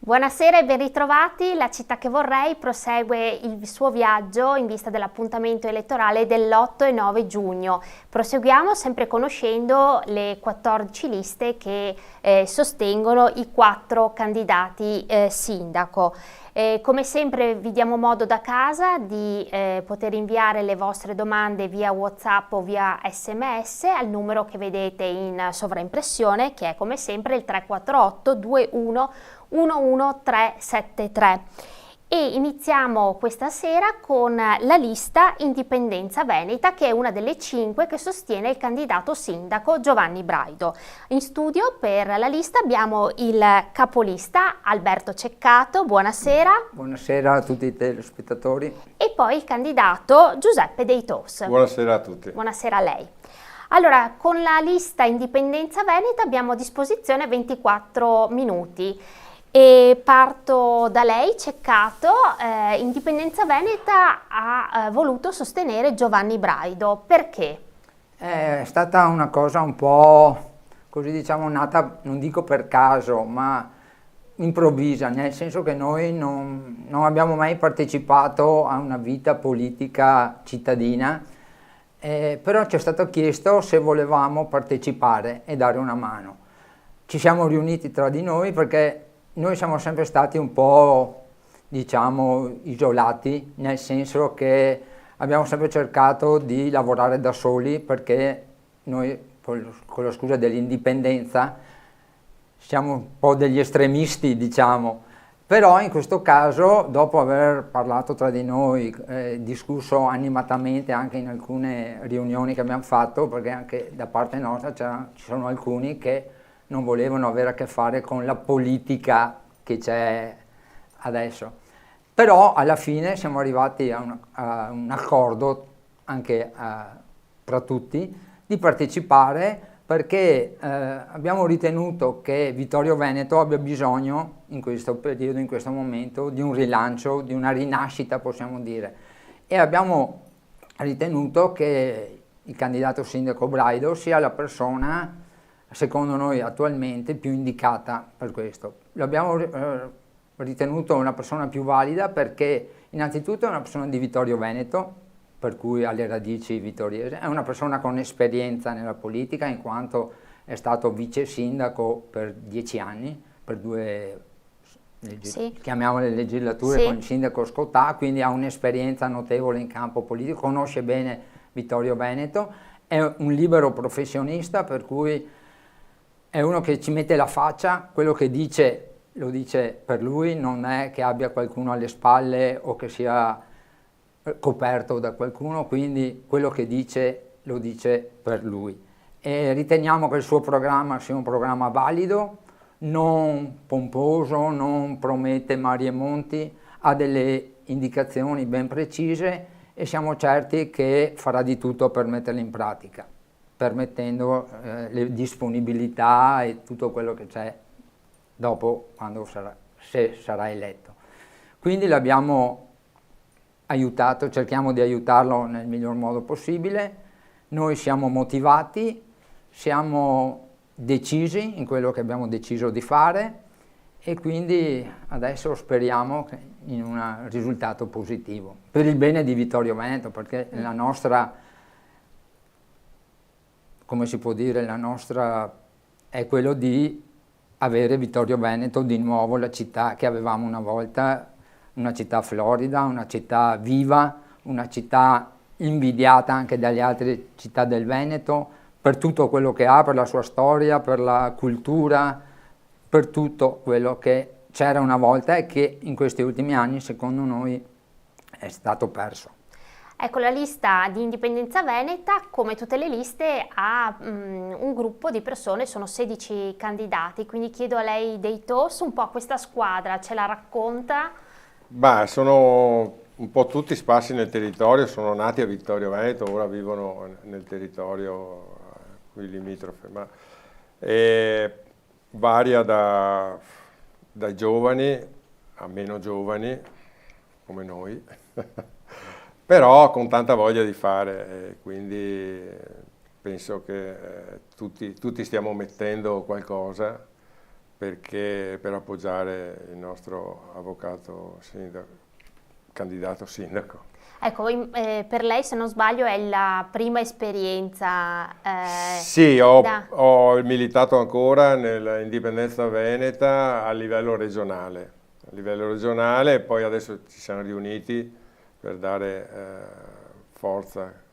Buonasera e ben ritrovati. La città che vorrei prosegue il suo viaggio in vista dell'appuntamento elettorale dell'8 e 9 giugno. Proseguiamo sempre conoscendo le 14 liste che sostengono i 4 candidati sindaco. Come sempre vi diamo modo da casa di poter inviare le vostre domande via WhatsApp o via SMS al numero che vedete in sovraimpressione, che è come sempre il 348 21 11373. E iniziamo questa sera con la lista Indipendenza Veneta, che è una delle 5 che sostiene il candidato sindaco Giovanni Braido. In studio per la lista abbiamo il capolista Alberto Ceccato, buonasera. Buonasera a tutti i telespettatori. E poi il candidato Giuseppe Deitos. Buonasera a tutti. Buonasera a lei. Allora, con la lista Indipendenza Veneta abbiamo a disposizione 24 minuti. E parto da lei, Ceccato. Indipendenza Veneta ha voluto sostenere Giovanni Braido. Perché? È stata una cosa un po', così diciamo, nata, non dico per caso, ma improvvisa, nel senso che noi non abbiamo mai partecipato a una vita politica cittadina, però ci è stato chiesto se volevamo partecipare e dare una mano. Ci siamo riuniti tra di noi perché noi siamo sempre stati un po', diciamo, isolati, nel senso che abbiamo sempre cercato di lavorare da soli perché noi, con la scusa dell'indipendenza, siamo un po' degli estremisti, diciamo. Però in questo caso, dopo aver parlato tra di noi, discusso animatamente anche in alcune riunioni che abbiamo fatto, perché anche da parte nostra ci sono alcuni che non volevano avere a che fare con la politica che c'è adesso. Però alla fine siamo arrivati a un accordo anche tra tutti di partecipare perché abbiamo ritenuto che Vittorio Veneto abbia bisogno in questo periodo, in questo momento, di un rilancio, di una rinascita, possiamo dire. E abbiamo ritenuto che il candidato sindaco Braido sia la persona, secondo noi attualmente, più indicata per questo. L'abbiamo ritenuto una persona più valida perché innanzitutto è una persona di Vittorio Veneto, per cui ha le radici vittoriese, è una persona con esperienza nella politica in quanto è stato vice sindaco per 10 anni, per 2 chiamiamole legislature, con il sindaco Scottà, quindi ha un'esperienza notevole in campo politico, conosce bene Vittorio Veneto, è un libero professionista, per cui è uno che ci mette la faccia, quello che dice lo dice per lui, non è che abbia qualcuno alle spalle o che sia coperto da qualcuno, quindi quello che dice lo dice per lui. E riteniamo che il suo programma sia un programma valido, non pomposo, non promette mari e monti, ha delle indicazioni ben precise e siamo certi che farà di tutto per metterle in pratica, permettendo le disponibilità e tutto quello che c'è dopo, se sarà eletto. Quindi l'abbiamo aiutato, cerchiamo di aiutarlo nel miglior modo possibile. Noi siamo motivati, siamo decisi in quello che abbiamo deciso di fare e quindi adesso speriamo in un risultato positivo per il bene di Vittorio Veneto, perché la nostra, come si può dire, la nostra è quello di avere Vittorio Veneto di nuovo la città che avevamo una volta, una città florida, una città viva, una città invidiata anche dalle altre città del Veneto, per tutto quello che ha, per la sua storia, per la cultura, per tutto quello che c'era una volta e che in questi ultimi anni, secondo noi, è stato perso. Ecco, la lista di Indipendenza Veneta, come tutte le liste, ha un gruppo di persone, sono 16 candidati, quindi chiedo a lei dei TOS un po' questa squadra, ce la racconta? Sono un po' tutti sparsi nel territorio, sono nati a Vittorio Veneto, ora vivono nel territorio qui limitrofe, ma varia dai giovani a meno giovani, come noi, però con tanta voglia di fare, quindi penso che tutti stiamo mettendo qualcosa per appoggiare il nostro avvocato candidato sindaco. Ecco, per lei, se non sbaglio, è la prima esperienza. Sì, ho militato ancora nell'indipendenza veneta a livello regionale. E poi adesso ci siamo riuniti per dare forza.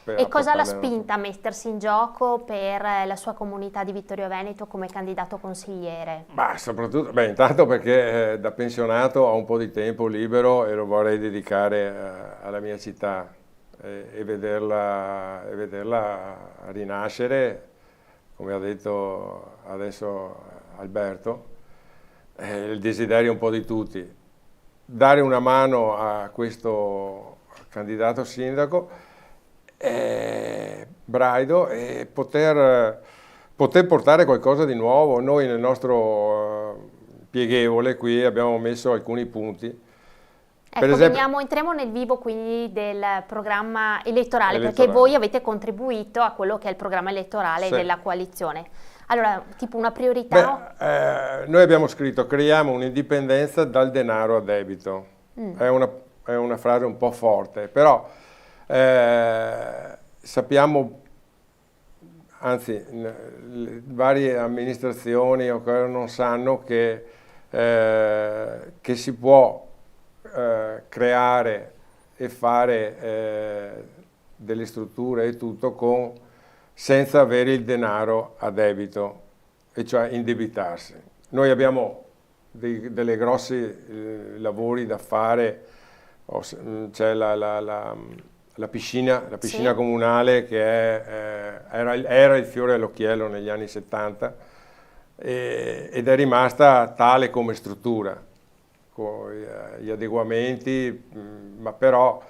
E cosa l'ha spinta a mettersi in gioco per la sua comunità di Vittorio Veneto come candidato consigliere? Soprattutto, intanto perché da pensionato ho un po' di tempo libero e lo vorrei dedicare alla mia città e vederla rinascere, come ha detto adesso Alberto, è il desiderio un po' di tutti. Dare una mano a questo candidato sindaco Braido e poter portare qualcosa di nuovo. Noi nel nostro pieghevole qui abbiamo messo alcuni punti. Ecco, per esempio, entriamo nel vivo quindi del programma elettorale, perché voi avete contribuito a quello che è il programma elettorale della coalizione. Allora, tipo una priorità? Noi abbiamo scritto: creiamo un'indipendenza dal denaro a debito. È una frase un po' forte, però sappiamo, anzi le varie amministrazioni non sanno che si può creare e fare delle strutture e tutto senza avere il denaro a debito, e cioè indebitarsi. Noi abbiamo delle grossi lavori da fare, c'è la piscina comunale che era il fiore all'occhiello negli anni 70 ed è rimasta tale come struttura, con gli adeguamenti, ma però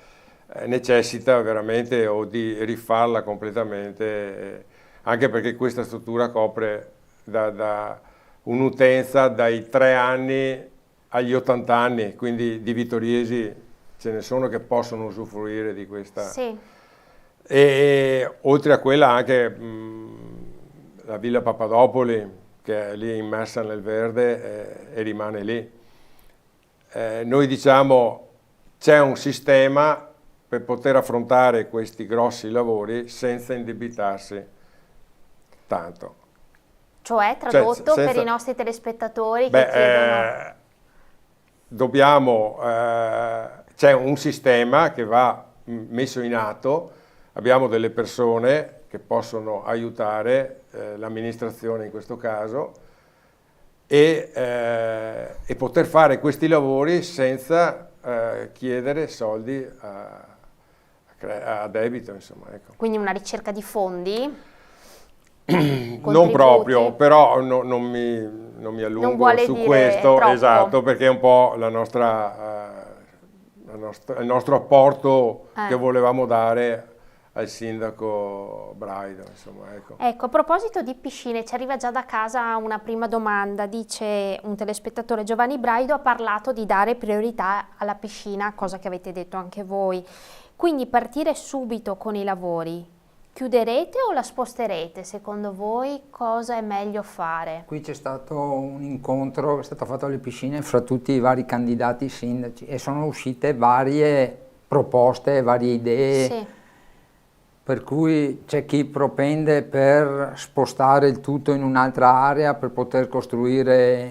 necessita veramente di rifarla completamente, anche perché questa struttura copre da un'utenza dai 3 anni agli 80 anni, quindi di vittoriesi ce ne sono che possono usufruire di questa. Sì. E oltre a quella anche la Villa Papadopoli, che è lì immersa nel verde e rimane lì. Noi diciamo c'è un sistema per poter affrontare questi grossi lavori senza indebitarsi tanto. Cioè, tradotto per i nostri telespettatori che chiedono... C'è un sistema che va messo in atto, abbiamo delle persone che possono aiutare l'amministrazione in questo caso e poter fare questi lavori senza chiedere soldi a debito, insomma. Ecco. Quindi una ricerca di fondi? Non proprio, però non mi allungo su questo, troppo. esatto, perché è un po' il nostro apporto che volevamo dare al sindaco Braido, insomma, ecco. Ecco, a proposito di piscine, ci arriva già da casa una prima domanda. Dice un telespettatore: Giovanni Braido ha parlato di dare priorità alla piscina, cosa che avete detto anche voi. Quindi partire subito con i lavori. Chiuderete o la sposterete? Secondo voi cosa è meglio fare? Qui c'è stato un incontro che è stato fatto alle piscine fra tutti i vari candidati sindaci e sono uscite varie proposte, varie idee, sì. Per cui c'è chi propende per spostare il tutto in un'altra area per poter costruire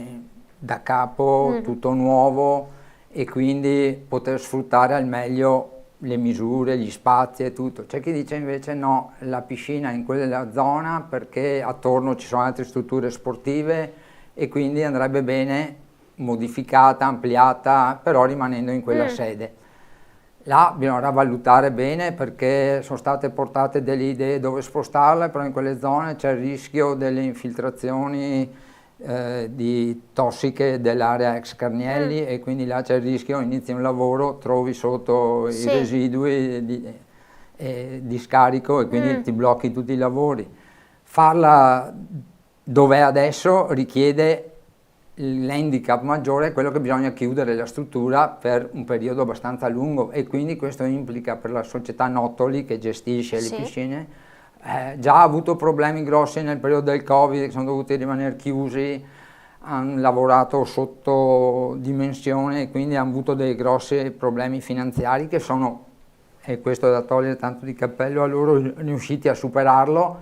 da capo tutto nuovo e quindi poter sfruttare al meglio le misure, gli spazi e tutto. C'è chi dice invece no, la piscina in quella zona perché attorno ci sono altre strutture sportive e quindi andrebbe bene modificata, ampliata, però rimanendo in quella sede. Là bisognerà valutare bene perché sono state portate delle idee dove spostarla, però in quelle zone c'è il rischio delle infiltrazioni di tossiche dell'area ex Carnielli e quindi là c'è il rischio, inizi un lavoro, trovi sotto i residui di scarico e quindi ti blocchi tutti i lavori. Farla dove è adesso richiede l'handicap maggiore, è quello che bisogna chiudere la struttura per un periodo abbastanza lungo e quindi questo implica per la società Nottoli che gestisce le piscine già ha avuto problemi grossi nel periodo del Covid, che sono dovuti rimanere chiusi, hanno lavorato sotto dimensione e quindi hanno avuto dei grossi problemi finanziari che sono, e questo è da togliere tanto di cappello a loro, riusciti a superarlo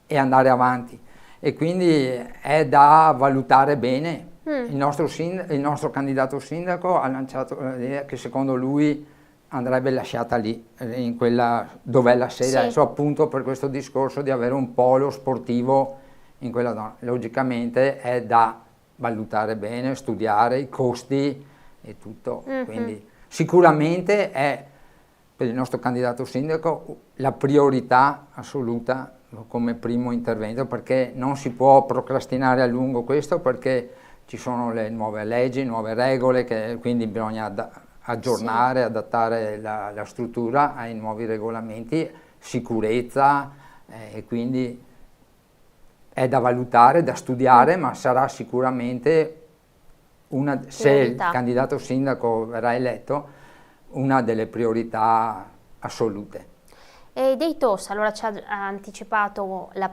e andare avanti. E quindi è da valutare bene. Il nostro candidato sindaco ha lanciato l'idea che secondo lui andrebbe lasciata lì, in quella dove è la sede, adesso appunto per questo discorso di avere un polo sportivo in quella zona. Logicamente è da valutare bene, studiare i costi e tutto, quindi sicuramente è per il nostro candidato sindaco la priorità assoluta come primo intervento, perché non si può procrastinare a lungo questo, perché ci sono le nuove leggi, nuove regole, che quindi bisogna aggiornare, adattare la struttura ai nuovi regolamenti, sicurezza, e quindi è da valutare, da studiare, ma sarà sicuramente se il candidato sindaco verrà eletto, una delle priorità assolute. E dei TOS, allora ci ha anticipato il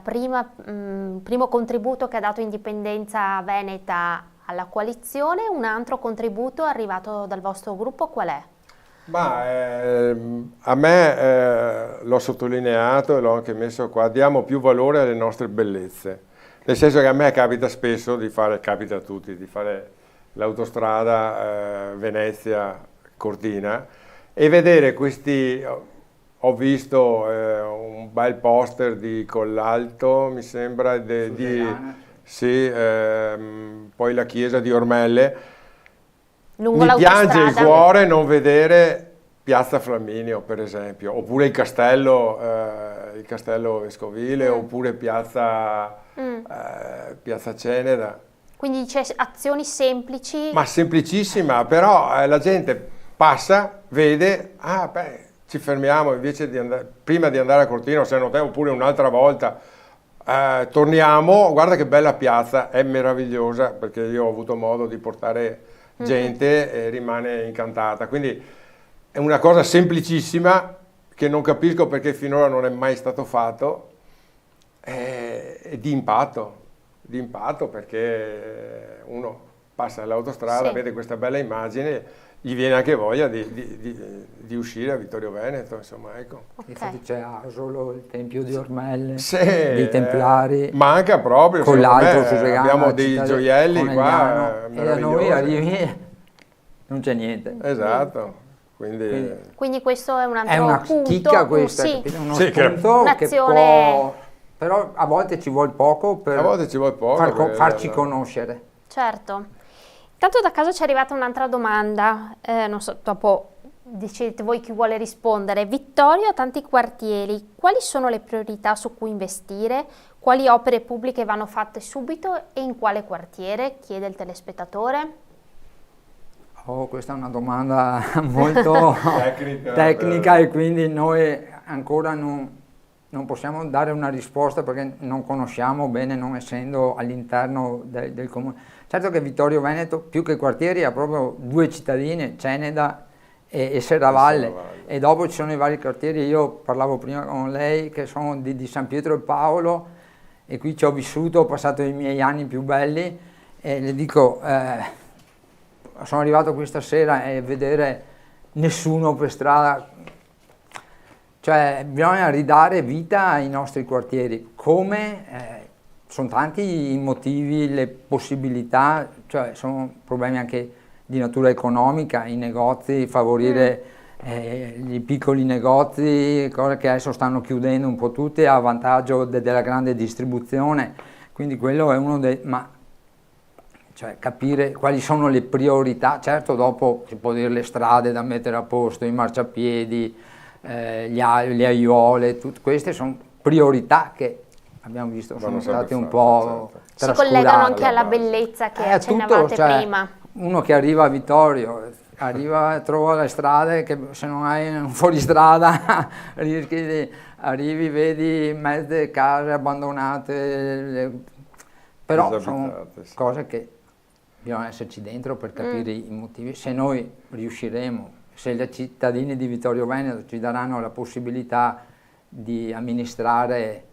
primo contributo che ha dato Indipendenza Veneta alla coalizione. Un altro contributo arrivato dal vostro gruppo qual è? A me, l'ho sottolineato e l'ho anche messo qua, diamo più valore alle nostre bellezze, nel senso che a me capita spesso capita a tutti, di fare l'autostrada Venezia-Cortina e vedere questi. Ho visto un bel poster di Collalto, mi sembra, sì, poi la chiesa di Ormelle. Lungo mi piange il cuore non vedere Piazza Flaminio, per esempio, oppure il castello vescovile, oppure Piazza Ceneda. Quindi c'è azioni semplici? Ma semplicissima, però la gente passa, vede, ci fermiamo invece prima di andare a Cortina, se non te, oppure un'altra volta, torniamo, guarda che bella piazza, è meravigliosa, perché io ho avuto modo di portare gente e rimane incantata. Quindi è una cosa semplicissima che non capisco perché finora non è mai stato fatto, e di impatto perché uno passa all'autostrada, vede questa bella immagine, gli viene anche voglia di uscire a Vittorio Veneto, insomma, ecco. Infatti c'è Asolo, il Tempio di Ormelle, dei Templari, manca proprio, con l'altro abbiamo dei gioielli qua, e da noi arrivi non c'è niente. Esatto. Quindi questo è un altro è una punto, chicca questa, uno spunto che può, però a volte ci vuole poco per farci conoscere. Certo. Intanto da casa ci è arrivata un'altra domanda, non so, dopo decidete voi chi vuole rispondere. Vittorio ha tanti quartieri, quali sono le priorità su cui investire? Quali opere pubbliche vanno fatte subito e in quale quartiere? Chiede il telespettatore. Questa è una domanda molto tecnica e quindi noi ancora non possiamo dare una risposta perché non conosciamo bene, non essendo all'interno del comune. Certo che Vittorio Veneto, più che quartieri, ha proprio due cittadine, Ceneda e Serravalle, e dopo ci sono i vari quartieri. Io parlavo prima con lei che sono di San Pietro e Paolo, e qui ci ho vissuto, ho passato i miei anni più belli, e le dico, sono arrivato questa sera e vedere nessuno per strada. Cioè bisogna ridare vita ai nostri quartieri, come sono tanti i motivi, le possibilità, cioè sono problemi anche di natura economica, i negozi, favorire i piccoli negozi, cose che adesso stanno chiudendo un po' tutte a vantaggio della grande distribuzione, quindi quello è uno dei... cioè capire quali sono le priorità. Certo, dopo si può dire le strade da mettere a posto, i marciapiedi, le aiuole, tutte queste sono priorità che abbiamo visto sono state un po' trascurate. Si collegano anche alla bellezza che accennavate prima. Uno che arriva a Vittorio, trova le strade che se non hai un fuoristrada rischi di arrivi, vedi mezze case abbandonate, però sono cose che bisogna esserci dentro per capire i motivi. Se noi riusciremo, se i cittadini di Vittorio Veneto ci daranno la possibilità di amministrare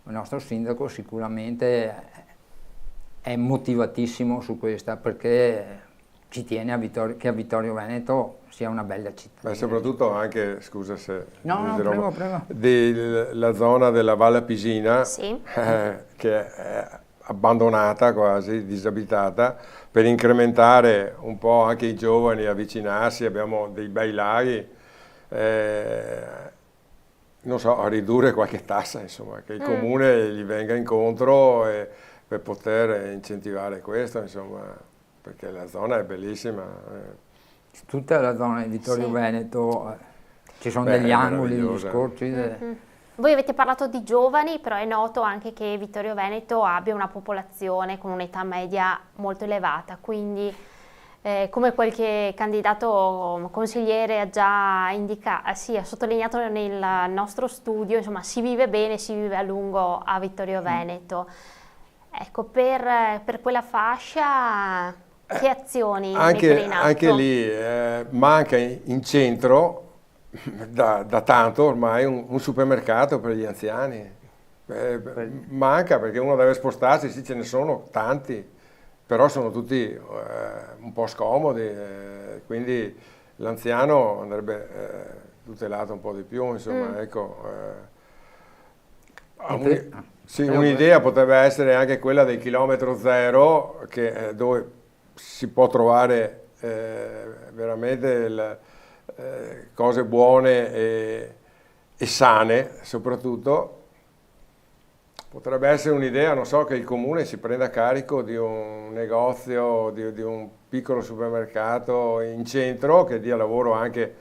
il nostro sindaco, sicuramente è motivatissimo su questa, perché ci tiene che a Vittorio Veneto sia una bella città. Ma soprattutto anche, scusa se No, prego. La zona della Valle Pisina, Sì. che è abbandonata quasi, disabitata, per incrementare un po' anche i giovani, avvicinarsi, abbiamo dei bei laghi, non so, a ridurre qualche tassa, insomma, che il comune gli venga incontro per poter incentivare questo, insomma, perché la zona è bellissima. Tutta la zona di Vittorio Sì. Veneto, ci sono Beh, degli è angoli, degli meravigliosa. scorci. Voi avete parlato di giovani, però è noto anche che Vittorio Veneto abbia una popolazione con un'età media molto elevata, quindi come qualche candidato consigliere ha già ha sottolineato nel nostro studio, insomma si vive bene, si vive a lungo a Vittorio Veneto. Ecco, per quella fascia che azioni mettere in atto? Anche lì manca in centro da tanto ormai un supermercato per gli anziani. Manca perché uno deve spostarsi, sì ce ne sono tanti, però sono tutti un po' scomodi, quindi l'anziano andrebbe tutelato un po' di più, insomma, ecco. Sì, un'idea potrebbe essere anche quella del chilometro zero, dove si può trovare veramente cose buone e sane, soprattutto. Potrebbe essere un'idea, non so, che il comune si prenda carico di un negozio, di un piccolo supermercato in centro che dia lavoro anche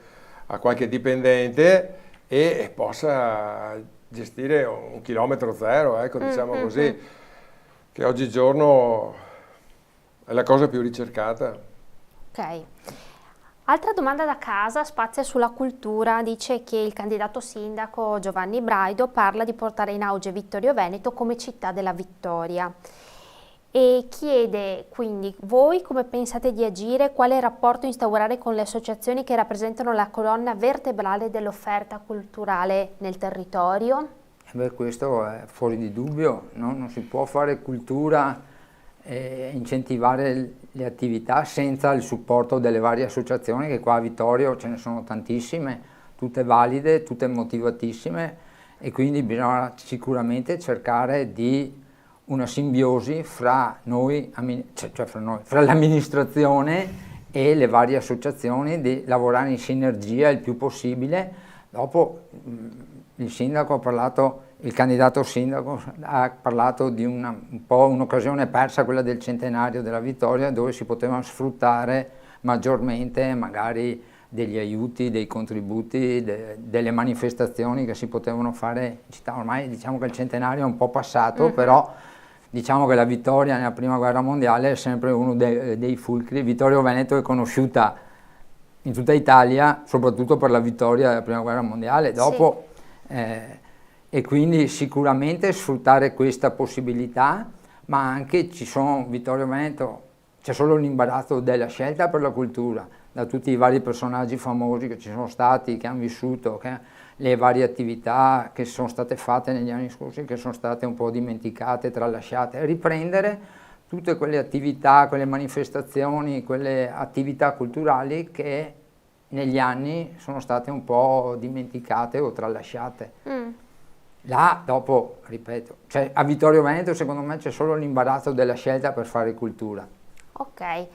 a qualche dipendente e possa gestire un chilometro zero, ecco, diciamo così, che oggigiorno è la cosa più ricercata. Ok. Altra domanda da casa spazia sulla cultura, dice che il candidato sindaco Giovanni Braido parla di portare in auge Vittorio Veneto come città della vittoria e chiede quindi voi come pensate di agire, quale rapporto instaurare con le associazioni che rappresentano la colonna vertebrale dell'offerta culturale nel territorio? Questo è fuori di dubbio, no? Non si può fare cultura e incentivare le attività senza il supporto delle varie associazioni, che qua a Vittorio ce ne sono tantissime, tutte valide, tutte motivatissime, e quindi bisogna sicuramente cercare di una simbiosi fra noi, fra l'amministrazione e le varie associazioni, di lavorare in sinergia il più possibile. Dopo il sindaco ha parlato, il candidato sindaco ha parlato di un po' un'occasione persa, quella del centenario della vittoria, dove si potevano sfruttare maggiormente magari degli aiuti, dei contributi, delle manifestazioni che si potevano fare in città. Ormai diciamo che il centenario è un po' passato, però diciamo che la vittoria nella prima guerra mondiale è sempre uno dei fulcri. Vittorio Veneto è conosciuta in tutta Italia soprattutto per la vittoria della prima guerra mondiale. Dopo e quindi sicuramente sfruttare questa possibilità, ma anche Vittorio Veneto, c'è solo l'imbarazzo della scelta per la cultura, da tutti i vari personaggi famosi che ci sono stati, che hanno vissuto, le varie attività che sono state fatte negli anni scorsi, che sono state un po' dimenticate, tralasciate, riprendere tutte quelle attività, quelle manifestazioni, quelle attività culturali che negli anni sono state un po' dimenticate o tralasciate. Là, dopo, ripeto, a Vittorio Veneto secondo me c'è solo l'imbarazzo della scelta per fare cultura. Ok,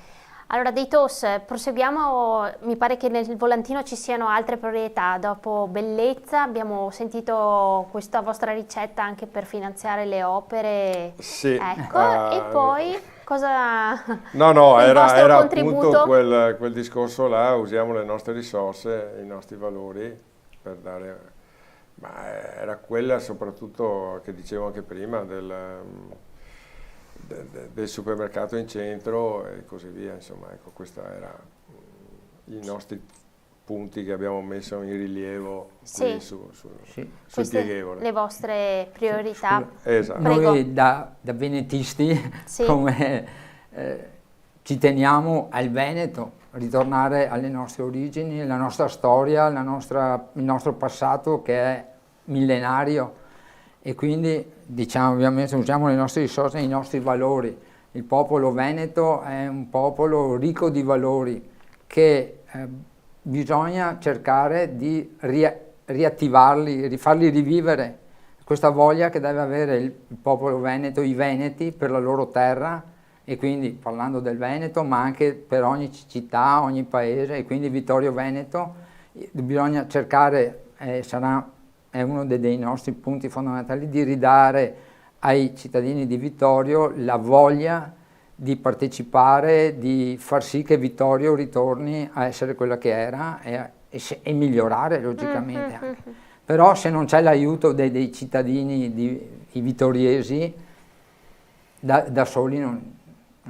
allora dei TOS, proseguiamo, mi pare che nel volantino ci siano altre priorità. Dopo bellezza abbiamo sentito questa vostra ricetta anche per finanziare le opere. Sì. Ecco, e poi cosa... No, il era vostro appunto contributo? quel discorso là, usiamo le nostre risorse, i nostri valori per dare... Ma era quella soprattutto che dicevo anche prima del supermercato in centro e così via, insomma, ecco, questi erano i nostri punti che abbiamo messo in rilievo qui sul Pieghevole. Le vostre priorità. Esatto. Noi da venetisti come ci teniamo al Veneto, ritornare alle nostre origini, la nostra storia, il nostro passato che è millenario, e quindi diciamo ovviamente usiamo le nostre risorse e i nostri valori il popolo veneto è un popolo ricco di valori che bisogna cercare di riattivarli, rifarli rivivere. Questa voglia che deve avere il popolo veneto, i veneti, per la loro terra, e quindi parlando del Veneto, ma anche per ogni città, ogni paese, e quindi Vittorio Veneto, bisogna cercare, è uno dei nostri punti fondamentali, di ridare ai cittadini di Vittorio la voglia di partecipare, di far sì che Vittorio ritorni a essere quella che era e migliorare logicamente anche. Però se non c'è l'aiuto dei cittadini, i vittoriesi, da soli non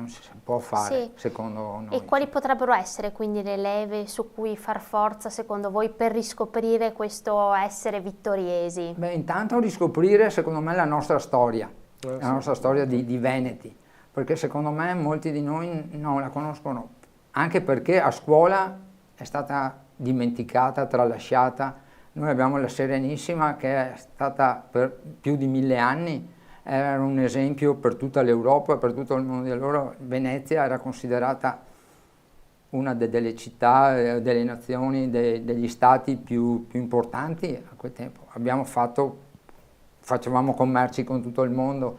si può fare, sì, secondo noi. E quali potrebbero essere quindi le leve su cui far forza, secondo voi, per riscoprire questo essere vittoriesi? Beh, intanto riscoprire, secondo me, la nostra storia, la nostra storia di Veneti, perché secondo me molti di noi non la conoscono, anche perché a scuola è stata dimenticata, tralasciata. Noi abbiamo la Serenissima, che è stata per più di 1000 anni, era un esempio per tutta l'Europa, per tutto il mondo. Allora Venezia era considerata una delle città, delle nazioni, degli stati più importanti a quel tempo. Facevamo commerci con tutto il mondo.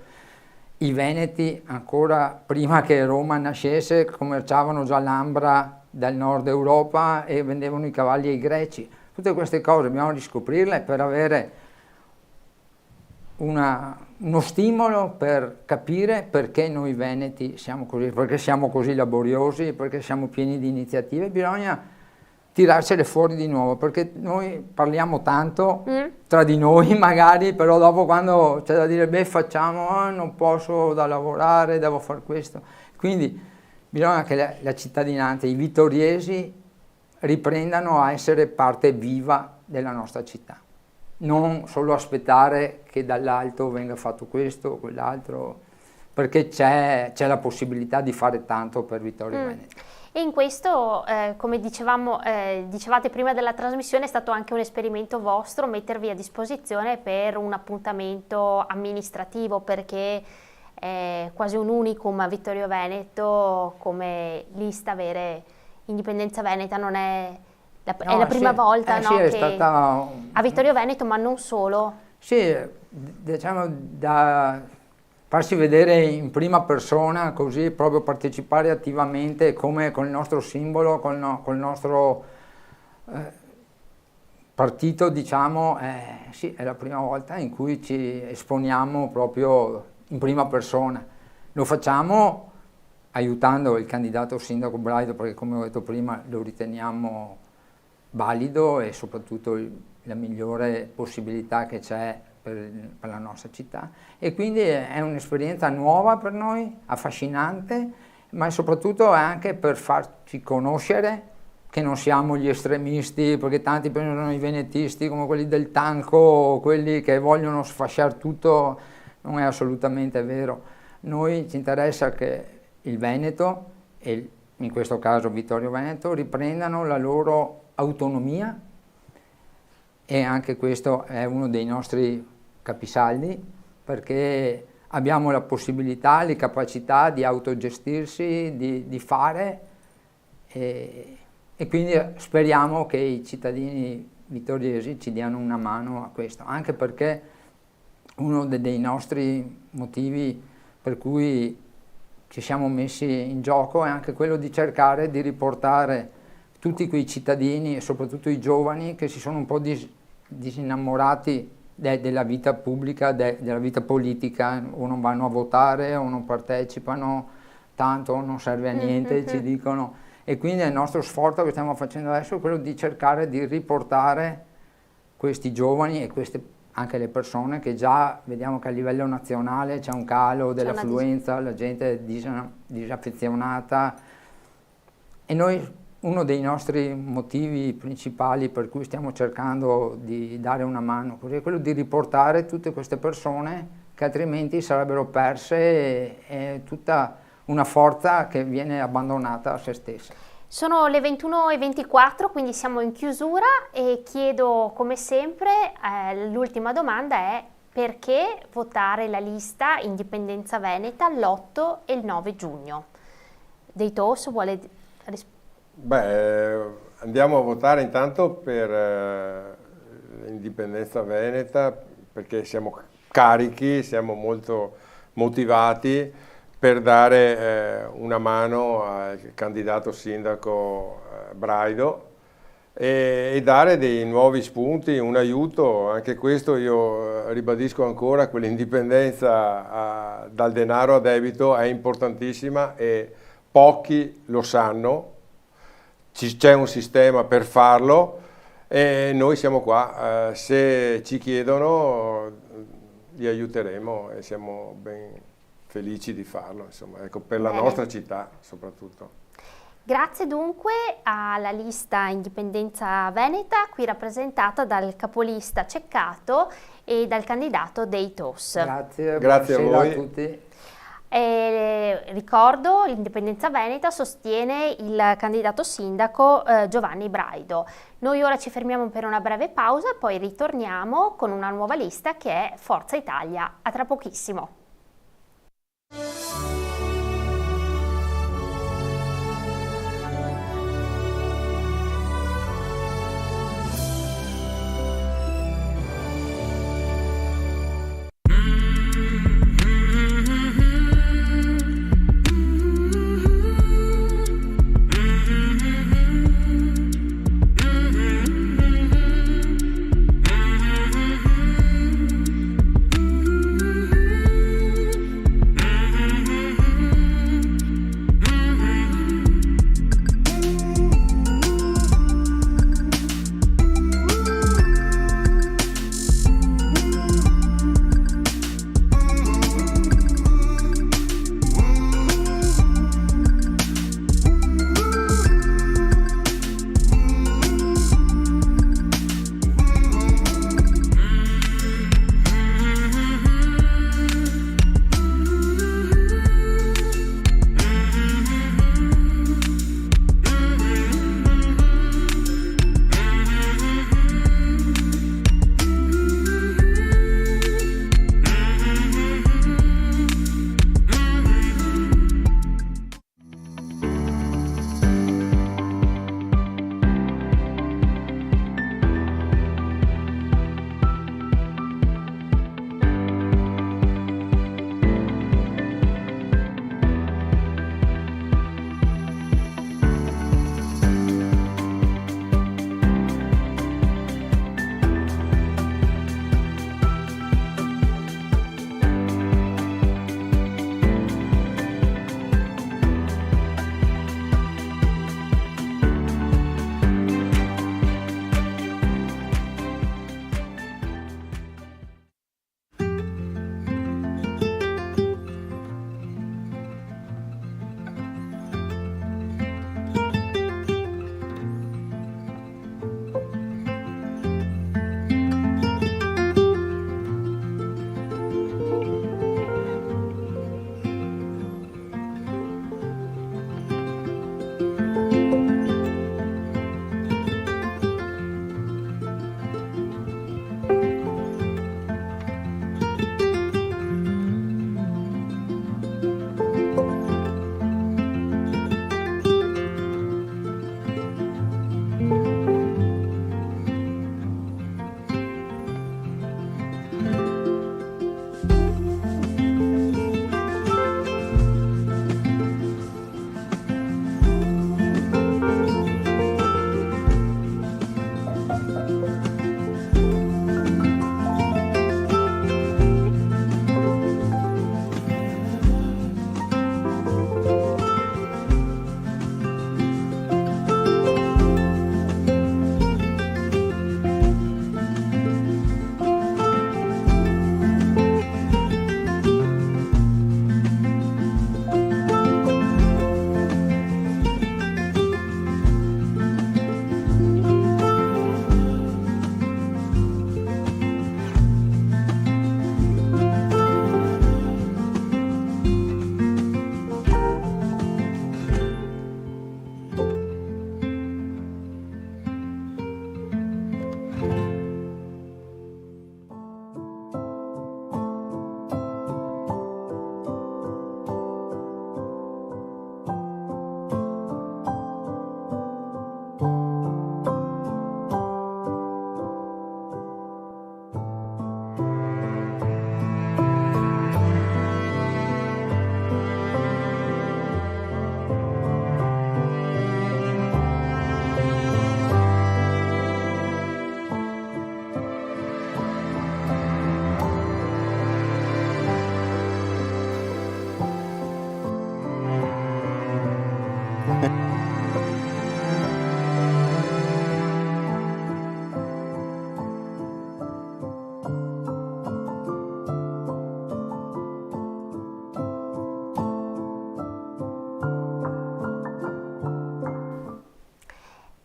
I veneti, ancora prima che Roma nascesse, commerciavano già l'ambra dal nord Europa e vendevano i cavalli ai greci. Tutte queste cose dobbiamo riscoprirle per avere uno stimolo per capire perché noi veneti siamo così, perché siamo così laboriosi, perché siamo pieni di iniziative. Bisogna tirarcele fuori di nuovo, perché noi parliamo tanto tra di noi magari, però dopo quando c'è da dire beh facciamo, non posso da lavorare, devo fare questo. Quindi bisogna che la cittadinanza, i vittoriesi riprendano a essere parte viva della nostra città, non solo aspettare che dall'alto venga fatto questo o quell'altro, perché c'è la possibilità di fare tanto per Vittorio Veneto. E in questo, come dicevate prima della trasmissione, è stato anche un esperimento vostro mettervi a disposizione per un appuntamento amministrativo, perché è quasi un unicum a Vittorio Veneto come lista avere Indipendenza Veneta. Non è la prima volta, no, sì, è che stata a Vittorio Veneto, ma non solo. Sì, diciamo da farsi vedere in prima persona, così proprio partecipare attivamente come con il nostro simbolo, col nostro partito, diciamo, sì, è la prima volta in cui ci esponiamo proprio in prima persona. Lo facciamo aiutando il candidato sindaco Braido, perché come ho detto prima lo riteniamo valido e soprattutto la migliore possibilità che c'è per la nostra città, e quindi è un'esperienza nuova per noi, affascinante, ma soprattutto anche per farci conoscere che non siamo gli estremisti, perché tanti pensano i venetisti come quelli del tanco, quelli che vogliono sfasciare tutto. Non è assolutamente vero. Noi ci interessa che il Veneto, e in questo caso Vittorio Veneto, riprendano la loro autonomia, e anche questo è uno dei nostri capisaldi, perché abbiamo la possibilità, le capacità di autogestirsi, di fare, e quindi speriamo che i cittadini vittoriesi ci diano una mano a questo, anche perché uno dei nostri motivi per cui ci siamo messi in gioco è anche quello di cercare di riportare tutti quei cittadini e soprattutto i giovani che si sono un po' disinnamorati della vita pubblica, della vita politica, o non vanno a votare o non partecipano tanto, o non serve a niente, ci dicono. E quindi il nostro sforzo che stiamo facendo adesso è quello di cercare di riportare questi giovani e anche le persone che già vediamo che a livello nazionale c'è un calo dell'affluenza, la gente è disaffezionata, e noi uno dei nostri motivi principali per cui stiamo cercando di dare una mano così è quello di riportare tutte queste persone che altrimenti sarebbero perse, e tutta una forza che viene abbandonata a se stessa. Sono le 21:24, quindi siamo in chiusura, e chiedo come sempre, l'ultima domanda è: perché votare la lista Indipendenza Veneta l'8 e il 9 giugno? Dei TOS vuole Beh, andiamo a votare intanto per l'Indipendenza Veneta perché siamo carichi, siamo molto motivati per dare una mano al candidato sindaco Braido e dare dei nuovi spunti, un aiuto. Anche questo io ribadisco ancora, quell'indipendenza dal denaro a debito è importantissima e pochi lo sanno. C'è un sistema per farlo e noi siamo qua, se ci chiedono li aiuteremo e siamo ben felici di farlo, insomma, ecco, per la nostra città soprattutto. Grazie dunque alla lista Indipendenza Veneta, qui rappresentata dal capolista Ceccato e dal candidato dei TOS. Grazie a voi. A tutti. Ricordo, l'Indipendenza Veneta sostiene il candidato sindaco Giovanni Braido. Noi ora ci fermiamo per una breve pausa e poi ritorniamo con una nuova lista che è Forza Italia. A tra pochissimo.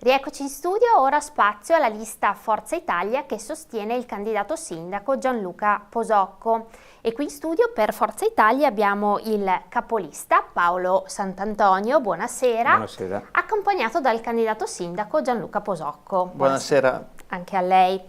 Rieccoci in studio, ora spazio alla lista Forza Italia che sostiene il candidato sindaco Gianluca Posocco. E qui in studio per Forza Italia abbiamo il capolista Paolo Sant'Antonio, buonasera. Buonasera. Accompagnato dal candidato sindaco Gianluca Posocco. Buonasera. Anche a lei.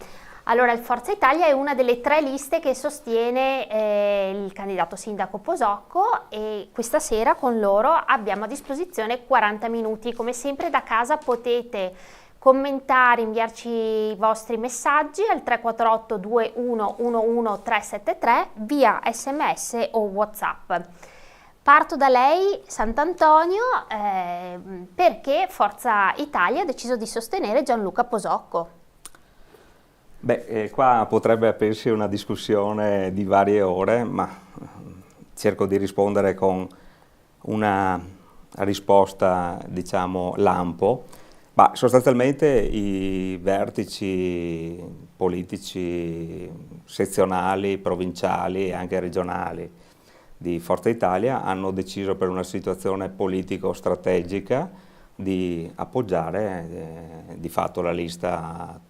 Allora, il Forza Italia è una delle 3 liste che sostiene il candidato sindaco Posocco e questa sera con loro abbiamo a disposizione 40 minuti. Come sempre da casa potete commentare, inviarci i vostri messaggi al 348 2111 373 via SMS o WhatsApp. Parto da lei, Sant'Antonio, perché Forza Italia ha deciso di sostenere Gianluca Posocco. Beh, qua potrebbe aprirsi una discussione di varie ore, ma cerco di rispondere con una risposta, diciamo, lampo. Ma sostanzialmente i vertici politici sezionali, provinciali e anche regionali di Forza Italia hanno deciso per una situazione politico-strategica di appoggiare di fatto la lista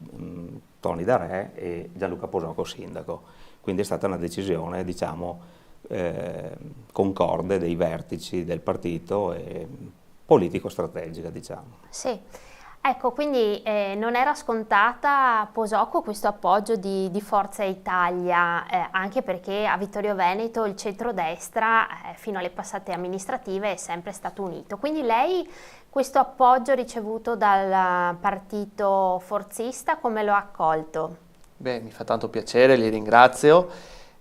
Tony Darè e Gianluca Posocco sindaco. Quindi è stata una decisione, diciamo, concorde dei vertici del partito e politico-strategica, diciamo. Sì, ecco, quindi non era scontata a Posocco questo appoggio di Forza Italia, anche perché a Vittorio Veneto il centrodestra fino alle passate amministrative è sempre stato unito. Quindi lei questo appoggio ricevuto dal partito forzista come lo ha accolto? Beh, mi fa tanto piacere, li ringrazio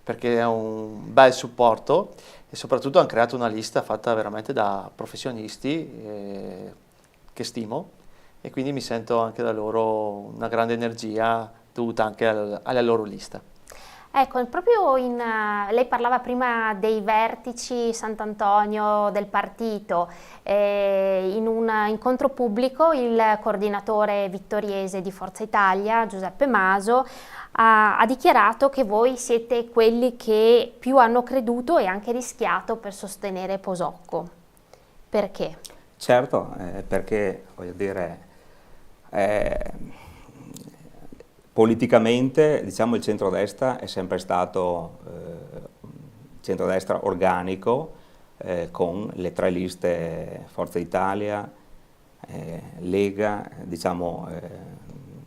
perché è un bel supporto e soprattutto hanno creato una lista fatta veramente da professionisti che stimo e quindi mi sento anche da loro una grande energia dovuta anche alla loro lista. Ecco, proprio lei parlava prima dei vertici Sant'Antonio del partito, in un incontro pubblico il coordinatore vittoriese di Forza Italia, Giuseppe Maso, ha dichiarato che voi siete quelli che più hanno creduto e anche rischiato per sostenere Posocco. Perché? Certo, perché, voglio dire, politicamente, diciamo, il centrodestra è sempre stato centrodestra organico, con le 3 liste Forza Italia, Lega, diciamo,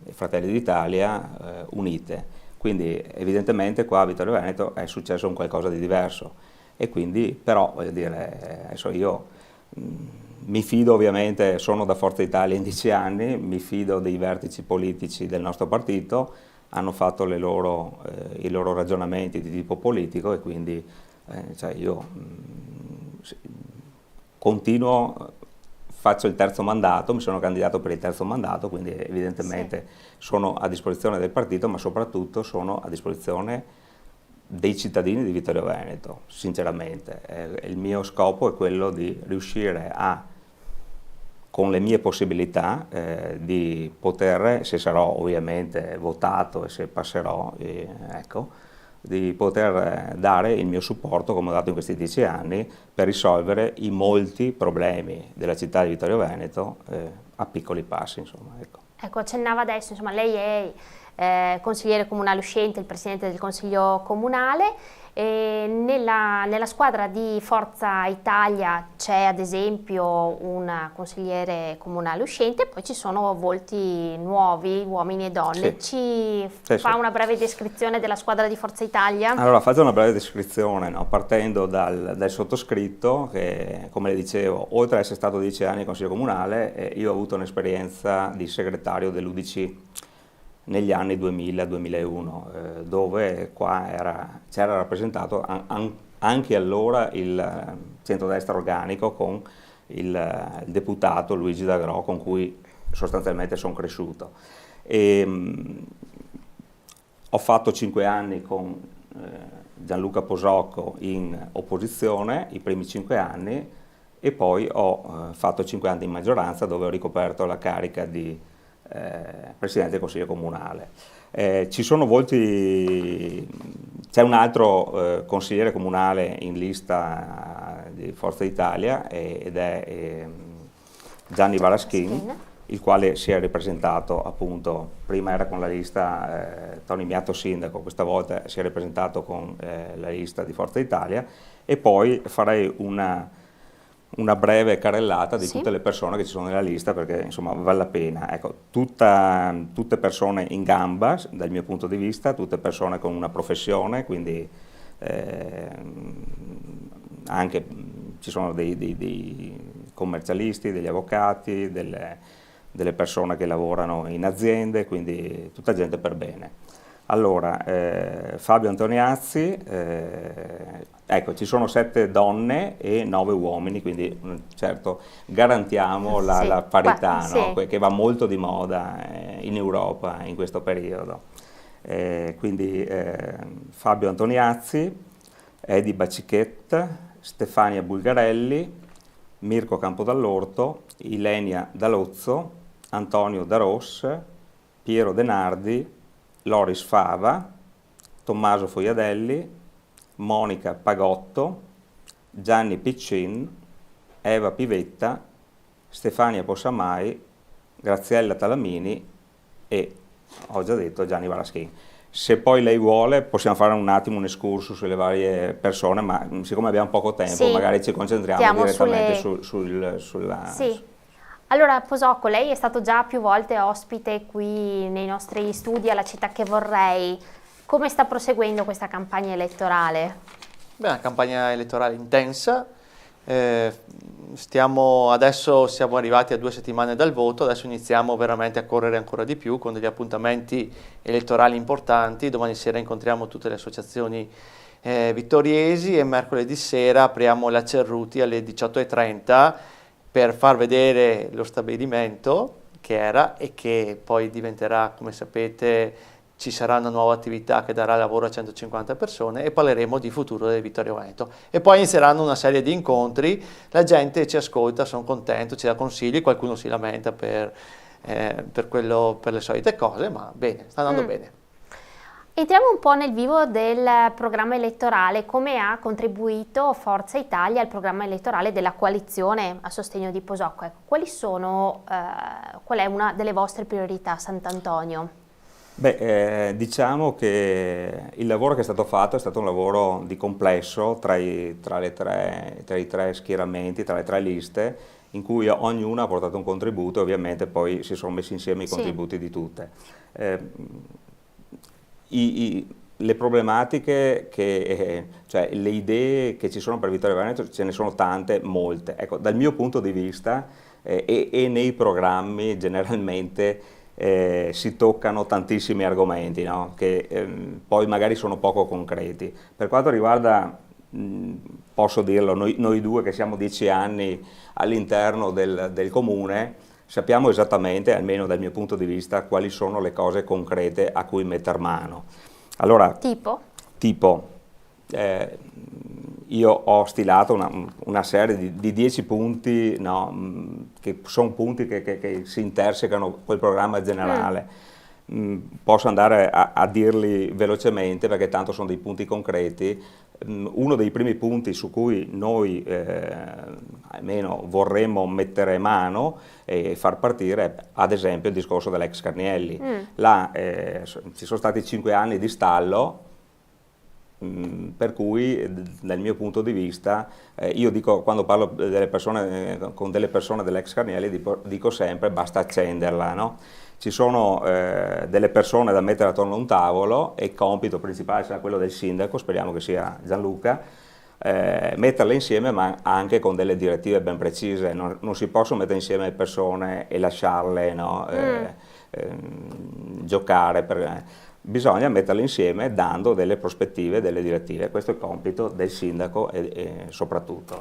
e Fratelli d'Italia unite. Quindi evidentemente qua a Vittorio Veneto è successo un qualcosa di diverso e quindi, però, voglio dire, adesso io mi fido, ovviamente, sono da Forza Italia in 10 anni, mi fido dei vertici politici del nostro partito, hanno fatto i loro ragionamenti di tipo politico e quindi cioè io continuo, faccio il 3° mandato, mi sono candidato per il 3° mandato, quindi evidentemente sono a disposizione del partito, ma soprattutto sono a disposizione dei cittadini di Vittorio Veneto, sinceramente. Il mio scopo è quello di riuscire a, con le mie possibilità, di poter, se sarò ovviamente votato e se passerò, ecco, di poter dare il mio supporto, come ho dato in questi 10 anni, per risolvere i molti problemi della città di Vittorio Veneto a piccoli passi, insomma. Ecco, accennava adesso, insomma, lei è consigliere comunale uscente, il presidente del consiglio comunale. E nella squadra di Forza Italia c'è ad esempio un consigliere comunale uscente, poi ci sono volti nuovi, uomini e donne. Ci fa una breve descrizione della squadra di Forza Italia? Allora, faccio una breve descrizione, no? Partendo dal sottoscritto che, come le dicevo, oltre ad essere stato 10 anni consigliere comunale, io ho avuto un'esperienza di segretario dell'UDC negli anni 2000-2001, dove qua c'era rappresentato anche allora il centrodestra organico con il deputato Luigi D'Agro, con cui sostanzialmente sono cresciuto. Ho fatto 5 anni con Gianluca Posocco in opposizione, i primi 5 anni, e poi ho fatto 5 anni in maggioranza, dove ho ricoperto la carica di Presidente del Consiglio Comunale. Ci sono volti, c'è un altro consigliere comunale in lista di Forza Italia ed è Gianni Valaschin, il quale si è ripresentato appunto, prima era con la lista Tony Miatto sindaco, questa volta si è ripresentato con la lista di Forza Italia, e poi farei una breve carrellata di tutte le persone che ci sono nella lista, perché insomma vale la pena. Ecco, tutte persone in gamba dal mio punto di vista, tutte persone con una professione, quindi anche ci sono dei commercialisti, degli avvocati, delle persone che lavorano in aziende, quindi tutta gente per bene. Allora, Fabio Antoniazzi, ecco, ci sono 7 donne e 9 uomini, quindi certo garantiamo la parità, no? Che va molto di moda in Europa in questo periodo. Quindi Fabio Antoniazzi, Edi Bacichetta, Stefania Bulgarelli, Mirko Campodall'Orto, Ilenia Dalozzo, Antonio Daros, Piero Denardi, Loris Fava, Tommaso Foiadelli, Monica Pagotto, Gianni Piccin, Eva Pivetta, Stefania Possamai, Graziella Talamini e, ho già detto, Gianni Valaschin. Se poi lei vuole possiamo fare un attimo un escursus sulle varie persone, ma siccome abbiamo poco tempo magari ci concentriamo direttamente sulla... Sì. Allora, Posocco, lei è stato già più volte ospite qui nei nostri studi alla Città che vorrei. Come sta proseguendo questa campagna elettorale? Beh, una campagna elettorale intensa. Adesso siamo arrivati a 2 settimane dal voto, adesso iniziamo veramente a correre ancora di più con degli appuntamenti elettorali importanti. Domani sera incontriamo tutte le associazioni vittoriesi e mercoledì sera apriamo la Cerruti alle 18:30 per far vedere lo stabilimento che era e che poi diventerà, come sapete, ci sarà una nuova attività che darà lavoro a 150 persone e parleremo di futuro del Vittorio Veneto. E poi inizieranno una serie di incontri, la gente ci ascolta, sono contento, ci dà consigli, qualcuno si lamenta per le solite cose, ma bene, sta andando bene. Entriamo un po' nel vivo del programma elettorale. Come ha contribuito Forza Italia al programma elettorale della coalizione a sostegno di Posocco? Ecco, qual è una delle vostre priorità a Sant'Antonio? Beh, diciamo che il lavoro che è stato fatto è stato un lavoro di complesso tra i tre schieramenti, tra le 3 liste, in cui ognuno ha portato un contributo e ovviamente poi si sono messi insieme i contributi di tutte. Le problematiche, cioè le idee che ci sono per Vittorio Veneto, ce ne sono tante, molte. Ecco, dal mio punto di vista e nei programmi generalmente si toccano tantissimi argomenti, no? Che poi magari sono poco concreti. Per quanto riguarda, posso dirlo, noi due che siamo 10 anni all'interno del comune, sappiamo esattamente, almeno dal mio punto di vista, quali sono le cose concrete a cui metter mano. Allora, tipo io ho stilato una serie di 10 punti, no, che sono punti che si intersecano col programma generale. Posso andare a dirli velocemente perché tanto sono dei punti concreti. Uno dei primi punti su cui noi almeno vorremmo mettere mano e far partire è ad esempio il discorso dell'ex Carnielli. Là ci sono stati 5 anni di stallo, per cui dal mio punto di vista io dico, quando parlo delle persone, con delle persone dell'ex Carnielli, dico sempre basta accenderla, no? Ci sono delle persone da mettere attorno a un tavolo e il compito principale sarà quello del sindaco, speriamo che sia Gianluca, metterle insieme ma anche con delle direttive ben precise. Non si possono mettere insieme le persone e lasciarle, no, giocare. Bisogna metterle insieme dando delle prospettive, delle direttive. Questo è il compito del sindaco e soprattutto.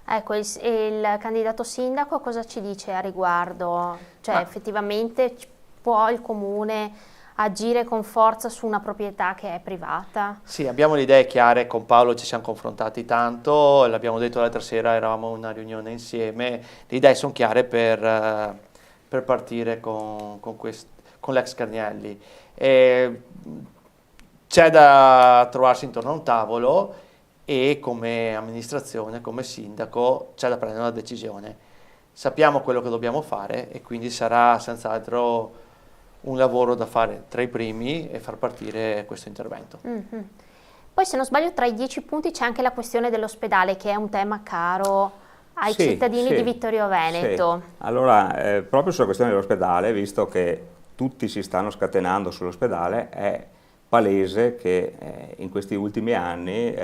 Ecco, il candidato sindaco cosa ci dice a riguardo? Cioè effettivamente può il comune agire con forza su una proprietà che è privata? Sì, abbiamo le idee chiare, con Paolo ci siamo confrontati tanto, l'abbiamo detto l'altra sera, eravamo in una riunione insieme, le idee sono chiare per partire con l'ex Carnielli. C'è da trovarsi intorno a un tavolo e come amministrazione, come sindaco, c'è da prendere una decisione. sappiamo quello che dobbiamo fare e quindi sarà senz'altro un lavoro da fare tra i primi e far partire questo intervento. Poi, se non sbaglio, tra i 10 punti c'è anche la questione dell'ospedale, che è un tema caro ai cittadini di Vittorio Veneto. Sì. Allora, proprio sulla questione dell'ospedale, visto che tutti si stanno scatenando sull'ospedale, è palese che in questi ultimi anni